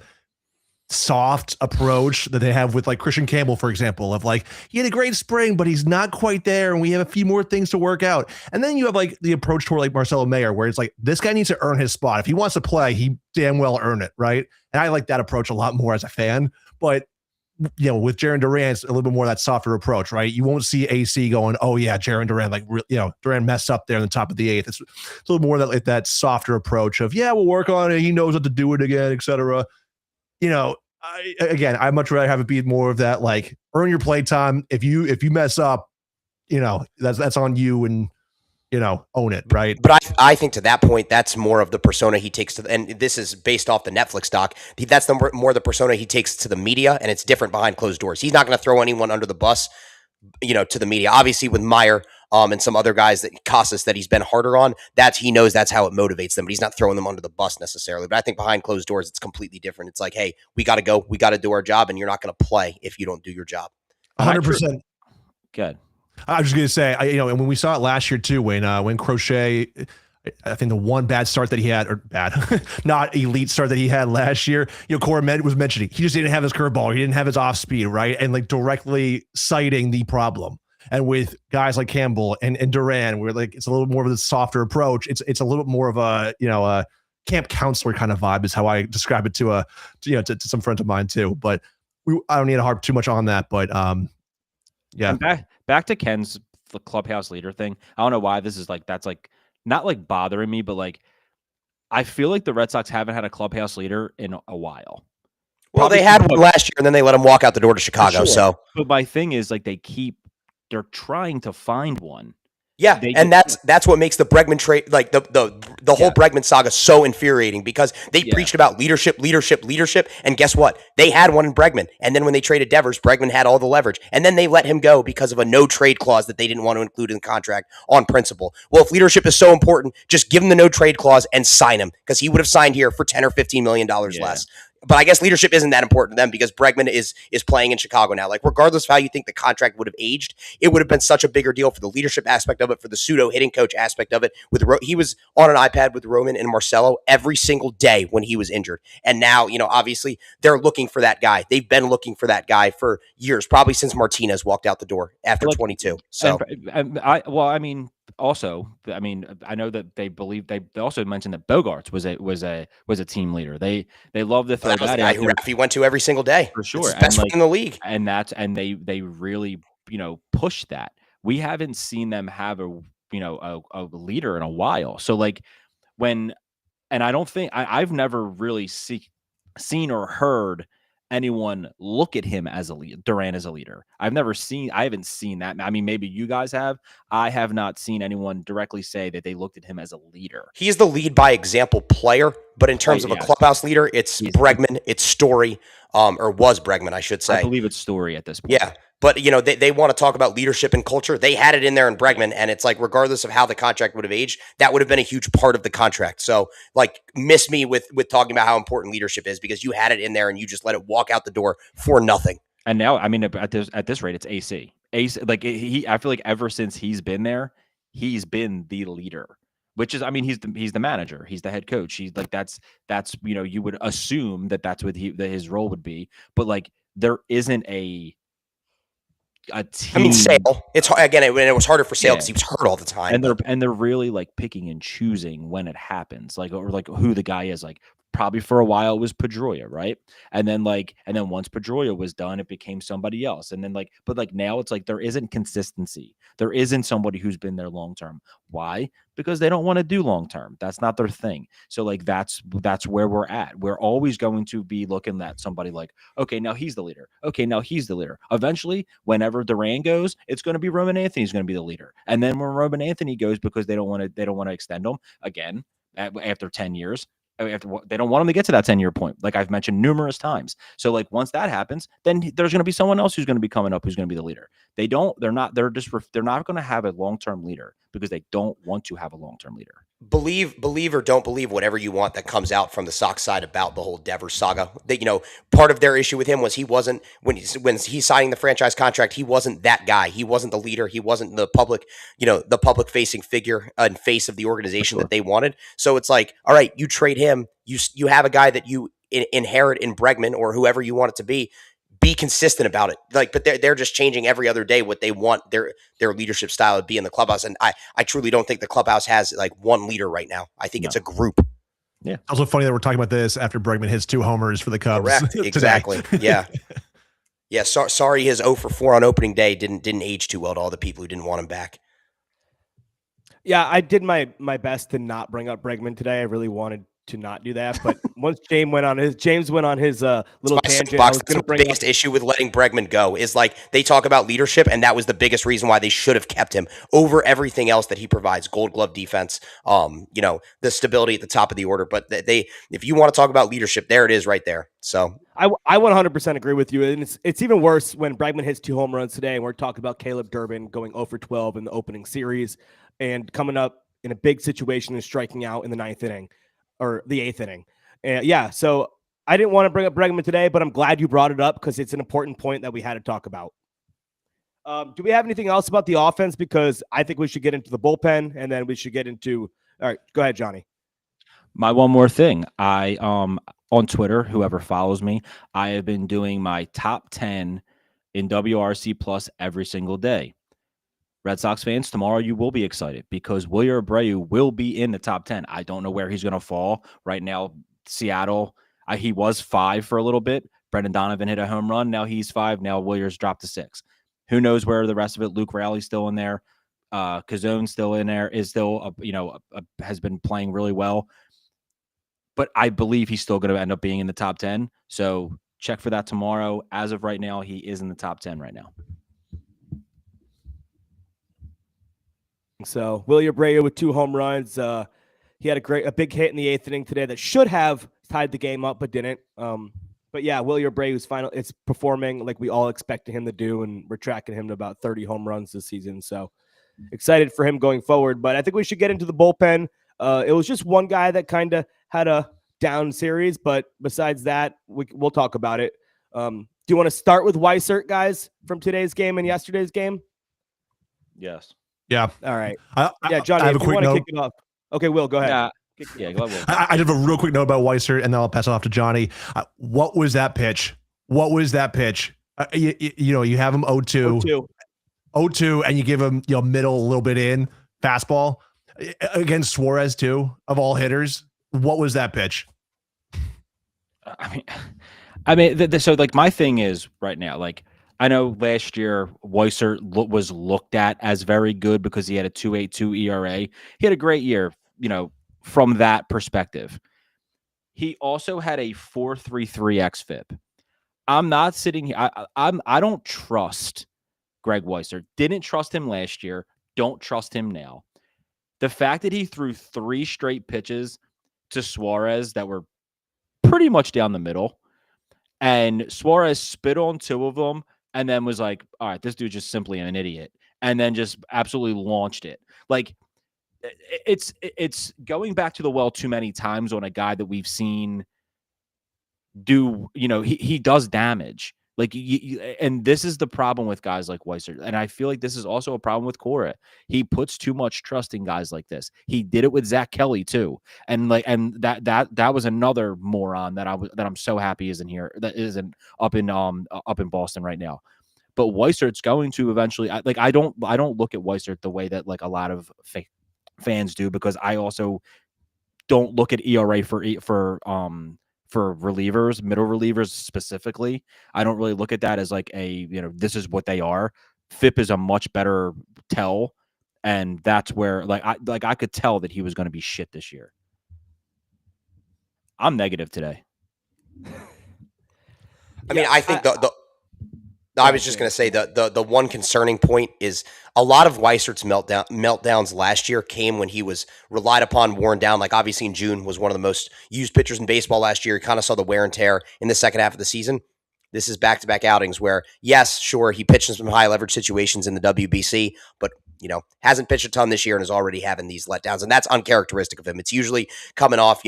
soft approach that they have with like Christian Campbell, for example, of like, he had a great spring, but he's not quite there. And we have a few more things to work out. And then you have like the approach toward like Marcelo Mayer, where it's like, this guy needs to earn his spot. If he wants to play, he damn well earn it. Right. And I like that approach a lot more as a fan, but you know, with Jarren Duran, it's a little bit more of that softer approach, right? You won't see AC going, oh yeah, Jarren Duran, like, you know, Duran messed up there in the top of the eighth. It's a little more that like that softer approach of, yeah, we'll work on it. He knows what to do it again, etc. You know, I'd much rather have it be more of that, like, earn your play time. If you mess up, you know, that's on you, and you know, own it, right? But I think to that point, that's more of the persona he takes to, and this is based off the Netflix doc. That's more the persona he takes to the media, and it's different behind closed doors. He's not going to throw anyone under the bus, you know, to the media. Obviously, with Meyer, and some other guys that Casas that he's been harder on, he knows that's how it motivates them, but he's not throwing them under the bus necessarily. But I think behind closed doors, it's completely different. It's like, hey, we got to go, we got to do our job, and you're not going to play if you don't do your job. 100%. Good. I was just gonna say, you know, and when we saw it last year too, when Crochet, I think the one bad start that he had, or bad, not elite start that he had last year, you know, Cora was mentioning he just didn't have his curveball, he didn't have his off speed, right, and like directly citing the problem. And with guys like Campbell and Duran, we're like, it's a little more of a softer approach. It's a little bit more of a, you know, a camp counselor kind of vibe is how I describe it to some friends of mine too. But I don't need to harp too much on that, but yeah. And back to Ken's the clubhouse leader thing. I don't know why this is like, that's like not like bothering me, but like I feel like the Red Sox haven't had a clubhouse leader in a while. Well, they had one last year, and then they let him walk out the door to Chicago. Sure. So, but my thing is like they're trying to find one. yeah, and that's what makes the Bregman trade, like the whole Bregman saga, so infuriating, because they preached about leadership, and guess what? They had one in Bregman, and then when they traded Devers, Bregman had all the leverage, and then they let him go because of a no trade clause that they didn't want to include in the contract on principle. Well, if leadership is so important, just give him the no trade clause and sign him, because he would have signed here for $10 or $15 million less. But I guess leadership isn't that important to them, because Bregman is playing in Chicago now. Like, regardless of how you think the contract would have aged, it would have been such a bigger deal for the leadership aspect of it, for the pseudo hitting coach aspect of it. He was on an iPad with Roman and Marcelo every single day when he was injured. And now, you know, obviously they're looking for that guy. They've been looking for that guy for years, probably since Martinez walked out the door after 22. So, also, I mean, I know that they also mentioned that Bogarts was a team leader. They love to throw that was the guy who Rafi went to every single day, for sure. It's the best friend in the league, and they really, you know, push that. We haven't seen them have a leader in a while. So like and I don't think I've never really seen or heard anyone look at him as a leader, Duran as a leader. I haven't seen that. I mean, maybe you guys have. I have not seen anyone directly say that they looked at him as a leader. He's the lead by example player, but in terms of a clubhouse leader, it's Bregman, it's Story, or was Bregman, I should say. I believe it's Story at this point. Yeah. But, you know, they want to talk about leadership and culture. They had it in there in Bregman, and it's like, regardless of how the contract would have aged, that would have been a huge part of the contract. So, like, miss me with talking about how important leadership is, because you had it in there and you just let it walk out the door for nothing. And now, I mean, at this rate, it's AC. AC, like I feel like ever since he's been there, he's been the leader. Which is, I mean, he's the manager, he's the head coach. He's like that's you know, you would assume that's what his role would be, but like there isn't a a team. I mean, Sale. It's again, it was harder for Sale because he was hurt all the time. And they're really like picking and choosing when it happens, like or like who the guy is. Like probably for a while it was Pedroia, right? And then once Pedroia was done, it became somebody else. And then but now it's like there isn't consistency. There isn't somebody who's been there long term. Why? Because they don't want to do long term. That's not their thing. So like that's where we're at. We're always going to be looking at somebody like, okay, now he's the leader. Okay, now he's the leader. Eventually, whenever Duran goes, it's going to be Roman Anthony's going to be the leader. And then when Roman Anthony goes, because they don't want to extend him again after 10 years. They don't want him to get to that 10-year point, like I've mentioned numerous times. So like once that happens, then there's going to be someone else who's going to be coming up who's going to be the leader. They're not going to have a long-term leader because they don't want to have a long-term leader. Believe or don't believe whatever you want that comes out from the Sox side about the whole Devers saga. That part of their issue with him was he wasn't when he's signing the franchise contract. He wasn't that guy. He wasn't the leader. He wasn't the public facing figure and face of the organization that they wanted. So it's like, all right, you trade him. You have a guy that you inherit in Bregman or whoever you want it to be. Be consistent about it. But they're just changing every other day what they want their leadership style to be in the clubhouse. And I truly don't think the clubhouse has like one leader right now. I think it's a group. Yeah. Also funny that we're talking about this after Bregman hits 2 homers for the Cubs. Correct. Exactly. Yeah. Yeah. Sorry, his 0 for 4 on opening day didn't age too well to all the people who didn't want him back. Yeah, I did my best to not bring up Bregman today. I really wanted to not do that, but once James went on his little tangent, I was going to bring the biggest issue with letting Bregman go is like they talk about leadership, and that was the biggest reason why they should have kept him over everything else that he provides: Gold Glove defense, the stability at the top of the order. But if you want to talk about leadership, there it is right there. So I 100% agree with you, and it's even worse when Bregman hits 2 home runs today, and we're talking about Caleb Durbin going 0 for 12 in the opening series and coming up in a big situation and striking out in the 9th inning. Or the 8th inning. So I didn't want to bring up Bregman today, but I'm glad you brought it up because it's an important point that we had to talk about. Do we have anything else about the offense? Because I think we should get into the bullpen, and then we should get into – all right, go ahead, Johnny. My one more thing. I on Twitter, whoever follows me, I have been doing my top 10 in WRC Plus every single day. Red Sox fans, tomorrow you will be excited because Wilyer Abreu will be in the top 10. I don't know where he's going to fall. Right now, Seattle, he was 5 for a little bit. Brendan Donovan hit a home run. Now he's 5. Now Wilyer's dropped to 6. Who knows where the rest of it? Luke Rowley's still in there. Cazone's still in there, is still, has been playing really well. But I believe he's still going to end up being in the top 10. So check for that tomorrow. As of right now, he is in the top 10 right now. So Wilyer Abreu with 2 home runs. He had a big hit in the 8th inning today that should have tied the game up, but didn't. But yeah, Wilyer Abreu's it's performing like we all expected him to do, and we're tracking him to about 30 home runs this season. So excited for him going forward. But I think we should get into the bullpen. It was just one guy that kind of had a down series, but besides that, we'll talk about it. Do you want to start with Weissert, guys, from today's game and yesterday's game? Yes. Yeah. All right. I Johnny, have if a you got want to kick it off. Okay, Will, go ahead. Yeah, go ahead, Will. I have a real quick note about Weissert, and then I'll pass it off to Johnny. What was that pitch? You have him 0-2, and you give him middle a little bit in fastball against Suarez too, of all hitters. What was that pitch? I mean, so like my thing is right now, like I know last year Weissert was looked at as very good because he had a 2.82 ERA. He had a great year, from that perspective. He also had a 4.33 xFIP. I'm not sitting here. I don't trust Greg Weissert. Didn't trust him last year. Don't trust him now. The fact that he threw 3 straight pitches to Suarez that were pretty much down the middle, and Suarez spit on 2 of them, and then was like, all right, this dude's just simply an idiot. And then just absolutely launched it. Like, it's going back to the well too many times on a guy that we've seen do, he does damage. Like, and this is the problem with guys like Weissert. And I feel like this is also a problem with Cora. He puts too much trust in guys like this. He did it with Zach Kelly too. And that was another moron that I'm so happy isn't here. That isn't up in Boston right now. but Weissert's going to eventually. I don't look at Weissert the way that like a lot of fans do, because I also don't look at ERA for relievers, middle relievers specifically. I don't really look at that as like this is what they are. FIP is a much better tell, and that's where I could tell that he was going to be shit this year. I'm negative today. I mean, I think I was just going to say the one concerning point is a lot of Weissert's meltdowns last year came when he was relied upon, worn down. Like obviously in June was one of the most used pitchers in baseball last year. He kind of saw the wear and tear in the second half of the season. This is back-to-back outings where, yes, sure, he pitched in some high leverage situations in the WBC, but hasn't pitched a ton this year and is already having these letdowns, and that's uncharacteristic of him. It's usually coming off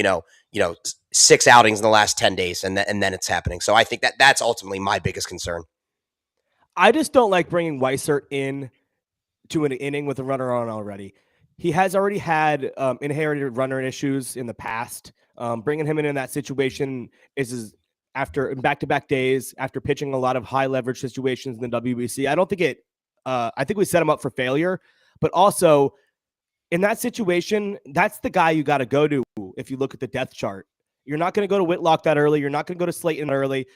6 outings in the last 10 days, and then it's happening. So I think that's ultimately my biggest concern. I just don't like bringing Weissert in to an inning with a runner on already. He has already had inherited runner issues in the past. Bringing him in that situation is after back-to-back days, after pitching a lot of high leverage situations in the WBC. I don't think I think we set him up for failure, but also in that situation, that's the guy you got to go to if you look at the depth chart. You're not going to go to Whitlock that early. You're not going to go to Slayton early.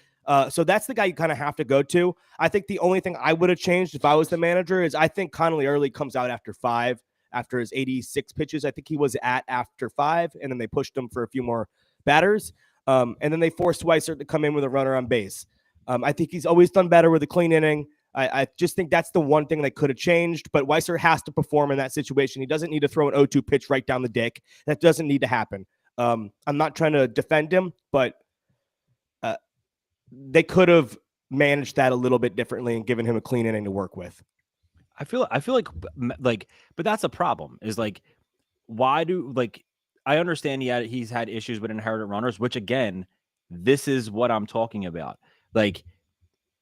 So that's the guy you kind of have to go to. I think the only thing I would have changed if I was the manager is I think Connolly Early comes out after 5, after his 86 pitches. I think he was at after 5, and then they pushed him for a few more batters. And then they forced Weissert to come in with a runner on base. I think he's always done better with a clean inning. I just think that's the one thing they could have changed, but Weissert has to perform in that situation. He doesn't need to throw an 0-2 pitch right down the dick. That doesn't need to happen. I'm not trying to defend him, but they could have managed that a little bit differently and given him a clean inning to work with. I feel like, but that's a problem. Is like, why do I understand he's had issues with inherited runners, which again, this is what I'm talking about. Like,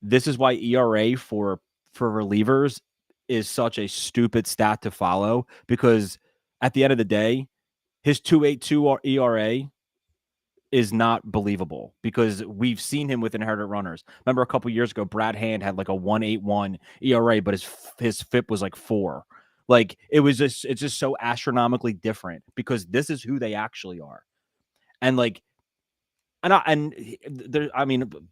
this is why ERA for relievers is such a stupid stat to follow, because at the end of the day, his 2.82 ERA is not believable, because we've seen him with inherited runners. Remember a couple years ago, Brad Hand had like a 1.81 ERA, but his FIP was like 4. Like it's just so astronomically different, because this is who they actually are. And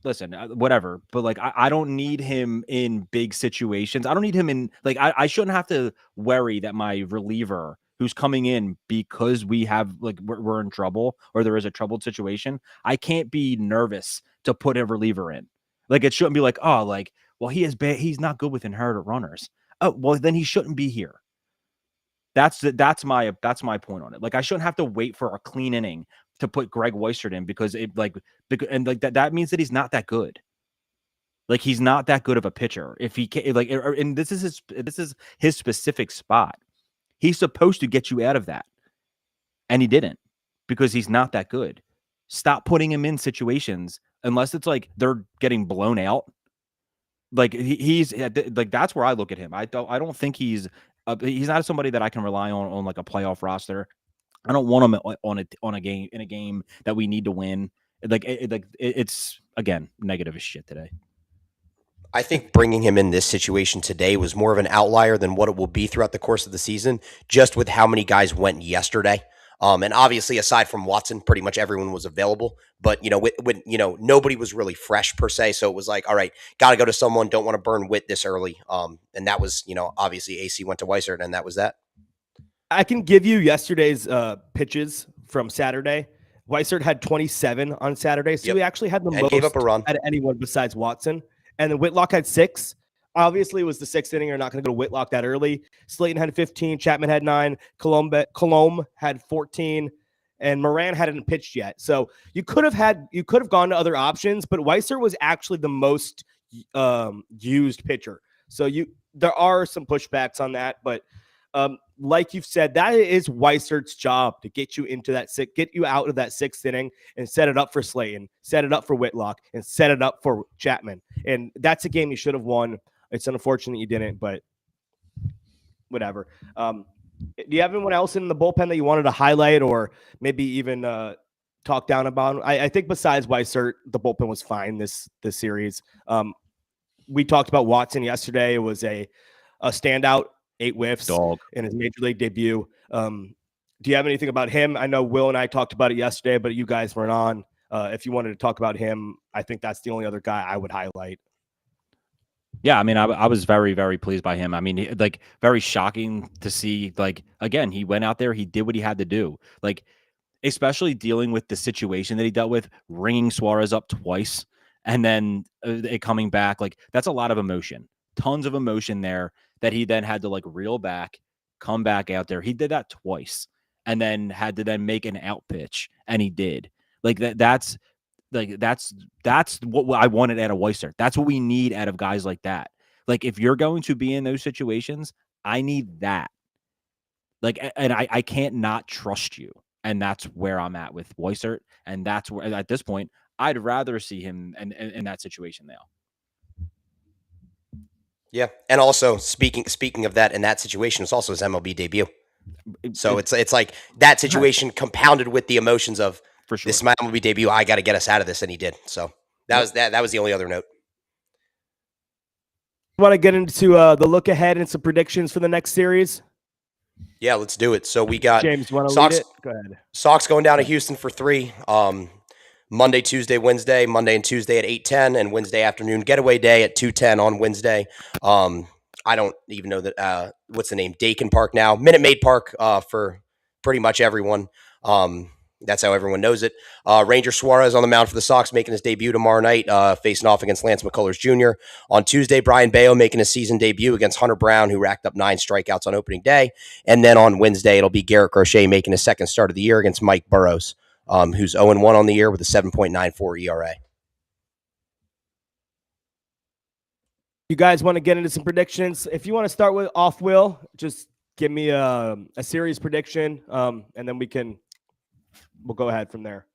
listen, whatever, but like, I don't need him in big situations. I don't need him in I shouldn't have to worry that my reliever who's coming in because we have we're in trouble, or there is a troubled situation. I can't be nervous to put a reliever in. Like, it shouldn't be like, well, he's not good with inherited runners. Oh, well, then he shouldn't be here. That's my point on it. Like, I shouldn't have to wait for a clean inning to put Greg Weissert in, because that means that he's not that good. Like, he's not that good of a pitcher. If he can, and this is his specific spot. He's supposed to get you out of that, and he didn't, because he's not that good. Stop putting him in situations unless it's like they're getting blown out. Like, he's like, that's where I look at him. I don't think he's not somebody that I can rely on like a playoff roster. I don't want him on a game that we need to win. It's again negative as shit today. I think bringing him in this situation today was more of an outlier than what it will be throughout the course of the season, just with how many guys went yesterday. And obviously, aside from Watson, pretty much everyone was available. But, when nobody was really fresh per se. So it was like, all right, got to go to someone, don't want to burn Witt this early. And that was, obviously AC went to Weissert, and that was that. I can give you yesterday's pitches from Saturday. Weissert had 27 on Saturday, so he actually had the most gave up a run out of anyone besides Watson. And then Whitlock had 6. Obviously, it was the 6th inning. You're not going to go to Whitlock that early. Slayton had 15. Chapman had 9. Colombe had 14. And Moran hadn't pitched yet. So you could have gone to other options, but Weissert was actually the most used pitcher. So there are some pushbacks on that, but like you've said, that is Weissert's job, to get you out of that 6th inning and set it up for Slayton, set it up for Whitlock, and set it up for Chapman. And that's a game you should have won. It's unfortunate you didn't, but whatever. Do you have anyone else in the bullpen that you wanted to highlight, or maybe even talk down about? I think besides Weissert, the bullpen was fine this series. we talked about Watson yesterday. It was a standout, 8 whiffs Dog. in his major league debut. Do you have anything about him? I know Will and I talked about it yesterday, but you guys weren't on. If you wanted to talk about him, I think that's the only other guy I would highlight. Yeah, I mean, I was very, very pleased by him. I mean, like, very shocking to see, like, again, he went out there, he did what he had to do. Like, especially dealing with the situation that he dealt with, ringing Suarez up twice, and then it coming back. Like, that's a lot of emotion. Tons of emotion there that he then had to, like, reel back, come back out there. He did that twice, and then had to then make an out pitch, and he did. Like, that's what I wanted out of Weissert. That's what we need out of guys like that. Like, if you're going to be in those situations, I need that. Like, and I can't not trust you. And that's where I'm at with Weissert. And that's where, at this point, I'd rather see him in that situation now. Yeah, and also speaking of that, in that situation, it's also his MLB debut. So it's like that situation compounded with the emotions of, for sure, this is my MLB debut. I got to get us out of this, and he did. So that was the only other note. Want to get into the look ahead and some predictions for the next series? Yeah, let's do it. So we got James, want to Sox. lead it? Go ahead. Sox going down to Houston for 3. Monday, Tuesday, Wednesday. Monday and Tuesday at 8:10, and Wednesday afternoon getaway day at 2:10 on Wednesday. I don't even know that what's the name? Dakin Park now. Minute Maid Park for pretty much everyone. That's how everyone knows it. Ranger Suarez on the mound for the Sox, making his debut tomorrow night, facing off against Lance McCullers Jr. On Tuesday, Brian Bayo making his season debut against Hunter Brown, who racked up 9 strikeouts on opening day. And then on Wednesday, it'll be Garrett Crochet making his second start of the year against Mike Burrows, who's 0-1 on the year with a 7.94 ERA. You guys want to get into some predictions? If you want to start with off, Will, just give me a series prediction, and then we'll go ahead from there.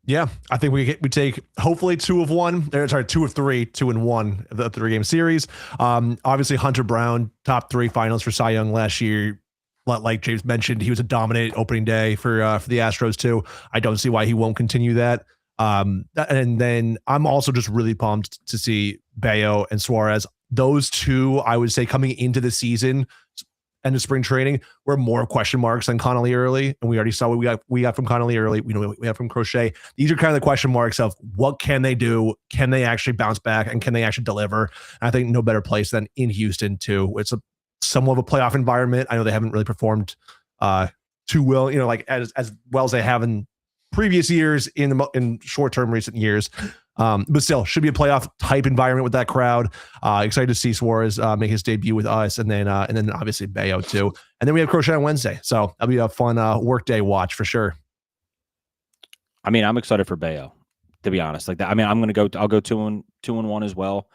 Yeah, I think we take hopefully 2 of 1. 2 of 3, 2-1 of the 3-game series. Obviously Hunter Brown, top 3 finals for Cy Young last year. Like James mentioned, he was a dominant opening day for the Astros too. I don't see why he won't continue that. And then I'm also just really pumped to see Bayo and Suarez. Those two, I would say, coming into the season and the spring training, were more question marks than Connolly early. And we already saw what we got from Connolly early. We know what we have from Crochet. These are kind of the question marks of what can they do? Can they actually bounce back? And can they actually deliver? And I think no better place than in Houston too. It's somewhat of a playoff environment. I know they haven't really performed too well, like as well as they have in previous years in short-term recent years. But still, should be a playoff type environment with that crowd. Excited to see Suarez make his debut with us, and then obviously Bayo too. And then we have Crochet on Wednesday, so that'll be a fun workday watch for sure. I mean, I'm excited for Bayo, to be honest. Like that. I mean, I'll go 2-1 as well.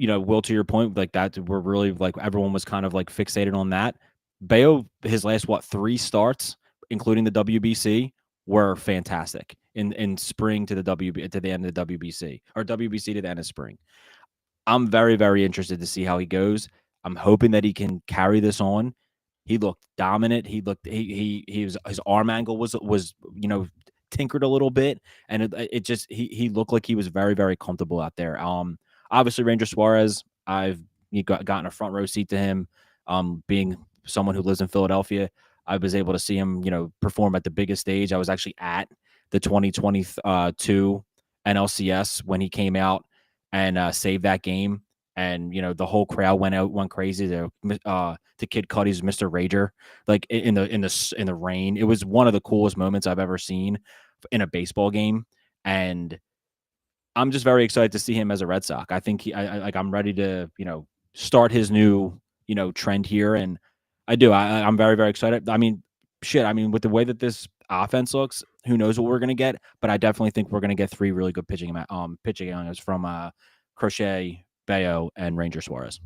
Will, to your point, like that, we're really like everyone was kind of like fixated on that. Bayo, his last 3 starts, including the WBC, were fantastic in spring to the end of the WBC, or WBC to the end of spring. I'm very, very interested to see how he goes. I'm hoping that he can carry this on. He looked dominant. He was, his arm angle was tinkered a little bit, and it just he looked like he was very, very comfortable out there. Obviously Ranger Suarez, I've gotten a front row seat to him. Being someone who lives in Philadelphia, I was able to see him, perform at the biggest stage. I was actually at the 2022 NLCS when he came out and saved that game. And, the whole crowd went crazy to Kid Cudi's Mr. Rager, like in the rain. It was one of the coolest moments I've ever seen in a baseball game. And I'm just very excited to see him as a Red Sox. I think I'm ready to, start his new, trend here. And I do. I'm very, very excited. I mean, with the way that this offense looks, who knows what we're going to get, but I definitely think we're going to get 3 really good pitching from Crochet, Bayo, and Ranger Suarez.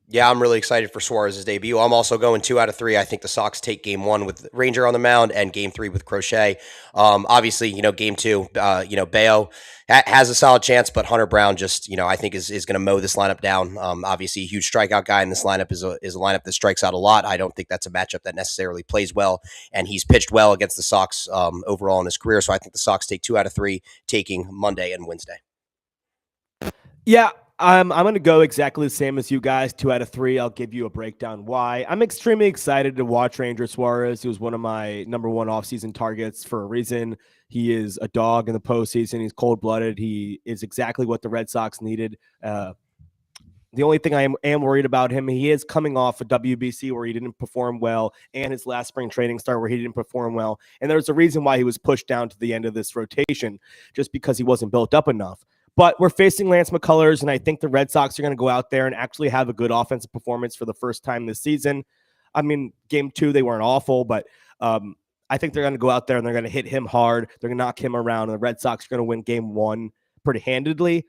Yeah, I'm really excited for Suarez's debut. I'm also going 2 out of 3. I think the Sox take game 1 with Ranger on the mound and game 3 with Crochet. Obviously, game 2, Bayo has a solid chance, but Hunter Brown just, I think is going to mow this lineup down. Obviously, a huge strikeout guy, and this lineup is a lineup that strikes out a lot. I don't think that's a matchup that necessarily plays well, and he's pitched well against the Sox overall in his career. So I think the Sox take 2 out of 3, taking Monday and Wednesday. Yeah, I'm going to go exactly the same as you guys. 2 out of 3. I'll give you a breakdown why. I'm extremely excited to watch Ranger Suarez. He was one of my number one offseason targets for a reason. He is a dog in the postseason. He's cold-blooded. He is exactly what the Red Sox needed. The only thing I am worried about him, he is coming off a WBC where he didn't perform well, and his last spring training start where he didn't perform well. And there's a reason why he was pushed down to the end of this rotation, just because he wasn't built up enough. But we're facing Lance McCullers, and I think the Red Sox are going to go out there and actually have a good offensive performance for the first time this season. I mean, game 2, they weren't awful, but I think they're going to go out there and they're going to hit him hard. They're going to knock him around, and the Red Sox are going to win game 1 pretty handedly.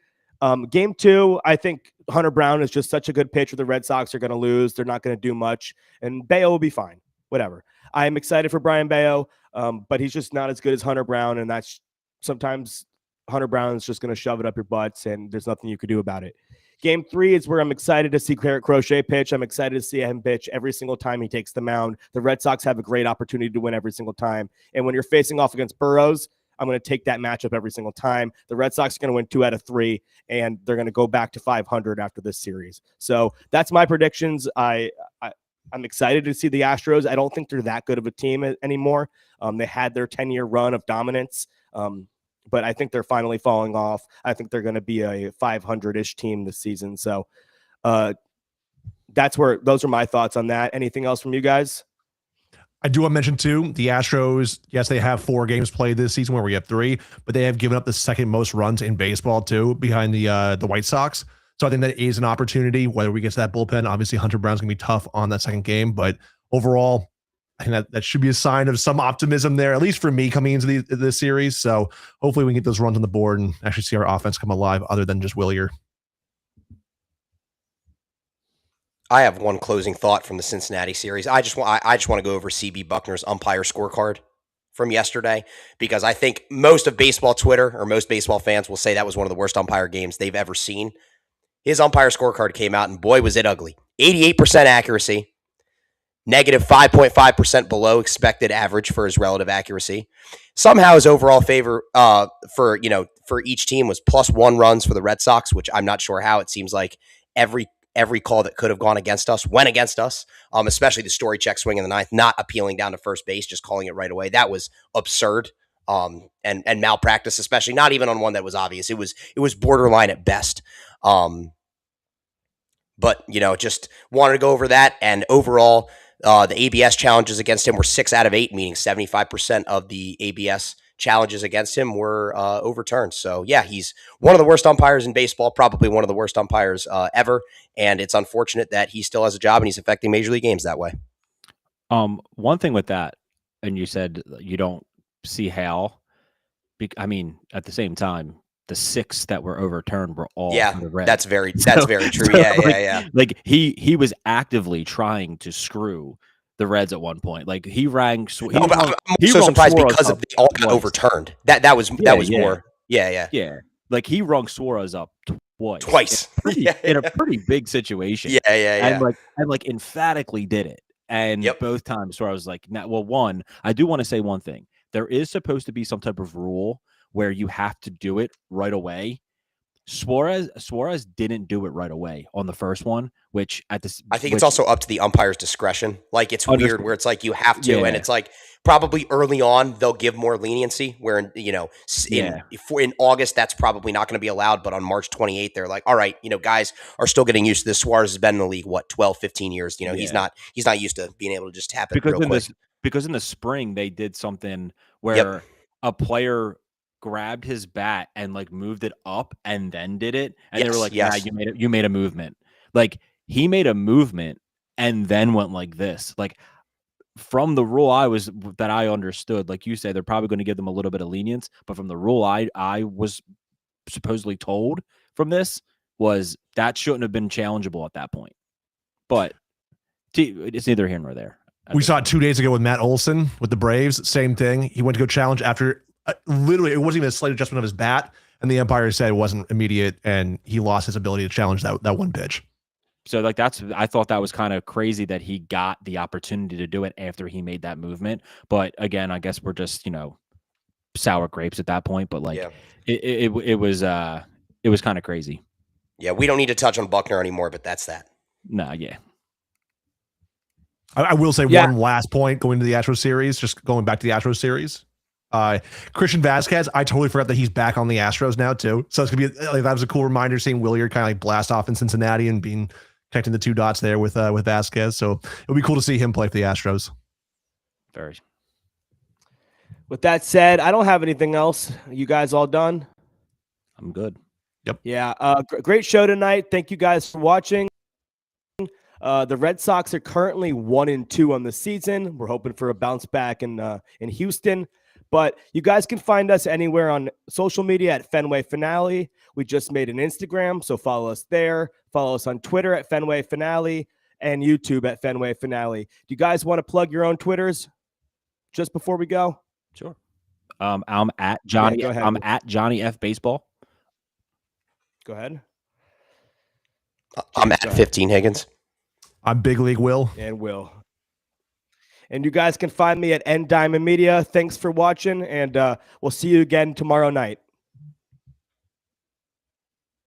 Game 2, I think Hunter Brown is just such a good pitcher. The Red Sox are going to lose. They're not going to do much, and Bayo will be fine. Whatever. I am excited for Brian Bayo, but he's just not as good as Hunter Brown, and that's sometimes Hunter Brown is just going to shove it up your butts, and there's nothing you could do about it. Game 3 is where I'm excited to see Garrett Crochet pitch. I'm excited to see him pitch every single time he takes the mound. The Red Sox have a great opportunity to win every single time, and when you're facing off against Burrows, I'm going to take that matchup every single time. The Red Sox are going to win 2 out of 3, and they're going to go back to 500 after this series. So that's my predictions. I'm excited to see the Astros. I don't think they're that good of a team anymore. They had their 10-year run of dominance, but I think they're finally falling off. I think they're going to be a 500-ish team this season. So those are my thoughts on that. Anything else from you guys? I do want to mention too, the Astros, yes, they have 4 games played this season where we have 3, but they have given up the second most runs in baseball too, behind the White Sox. So I think that is an opportunity, whether we get to that bullpen. Obviously, Hunter Brown's going to be tough on that second game, but overall, I think that should be a sign of some optimism there, at least for me coming into this series. So hopefully we can get those runs on the board and actually see our offense come alive other than just Willier. I have one closing thought from the Cincinnati series. I just want to go over CB Buckner's umpire scorecard from yesterday, because I think most of baseball Twitter or most baseball fans will say that was one of the worst umpire games they've ever seen. His umpire scorecard came out, and boy, was it ugly. 88% accuracy, negative 5.5% below expected average for his relative accuracy. Somehow his overall favor for each team was +1 runs for the Red Sox, which I'm not sure how. It seems like every call that could have gone against us went against us, especially the story check swing in the 9th, not appealing down to first base, just calling it right away. That was absurd and malpractice, especially not even on one that was obvious. It was borderline at best. But, just wanted to go over that. And overall, the ABS challenges against him were 6 out of 8, meaning 75% of the ABS challenges against him were overturned. So, yeah, he's one of the worst umpires in baseball, probably one of the worst umpires ever. And it's unfortunate that he still has a job and he's affecting Major League games that way. One thing with that, and you said you don't see how, I mean, at the same time, the 6 that were overturned were all for the Reds. That's very true. Yeah. Like he was actively trying to screw the Reds at one point. Like he rang. I'm so surprised because they all got overturned. That was more. Yeah. Like he rung Suarez up twice in a pretty big situation. Yeah. And emphatically did it. And both times Suarez was like, one, I do want to say one thing. There is supposed to be some type of rule where you have to do it right away. Suarez didn't do it right away on the first one, which I think it's also up to the umpire's discretion. Like it's weird where it's like you have to, and it's like probably early on they'll give more leniency. Where in August that's probably not going to be allowed, but on March 28th they're like, all right, guys are still getting used to this. Suarez has been in the league 12, 15 years. He's not used to being able to just tap it real quick. Because in the spring they did something where a player grabbed his bat and moved it up and then did it, and they were like, "Yeah, you made a movement." Like he made a movement and then went like this. Like from the rule that I understood, like you said, they're probably going to give them a little bit of lenience, but from the rule I was supposedly told from this was that shouldn't have been challengeable at that point. But it's neither here nor there. We saw it 2 days ago with Matt Olson with the Braves. Same thing. He went to go challenge after. Literally, it wasn't even a slight adjustment of his bat, and the umpire said it wasn't immediate, and he lost his ability to challenge that one pitch. So, I thought that was kind of crazy that he got the opportunity to do it after he made that movement. But again, I guess we're just sour grapes at that point. But it was kind of crazy. Yeah, we don't need to touch on Buckner anymore, but that's that. No, yeah. I will say Yeah. one last point going to the Astros series, just going back to the Astros series. Christian Vasquez, I totally forgot that he's back on the Astros now too. So it's gonna be like, that was a cool reminder seeing Williard kind of like blast off in Cincinnati and being connecting the two dots there with Vasquez. So it'll be cool to see him play for the Astros. Very. With that said, I don't have anything else. You guys all done? I'm good. Yeah. Great show tonight. Thank you guys for watching. The Red Sox are currently 1-2 on the season. We're hoping for a bounce back in Houston. But you guys can find us anywhere on social media at Fenway Finale. We just made an Instagram, so follow us there. Follow us on Twitter at Fenway Finale and YouTube at Fenway Finale. Do you guys want to plug your own Twitters just before we go? Sure. I'm at Johnny. go ahead. I'm at Johnny F Baseball. Go ahead. I'm at 15 Higgins. I'm Big League Will. And Will. And you guys can find me at N Diamond Media. Thanks for watching, and we'll see you again tomorrow night.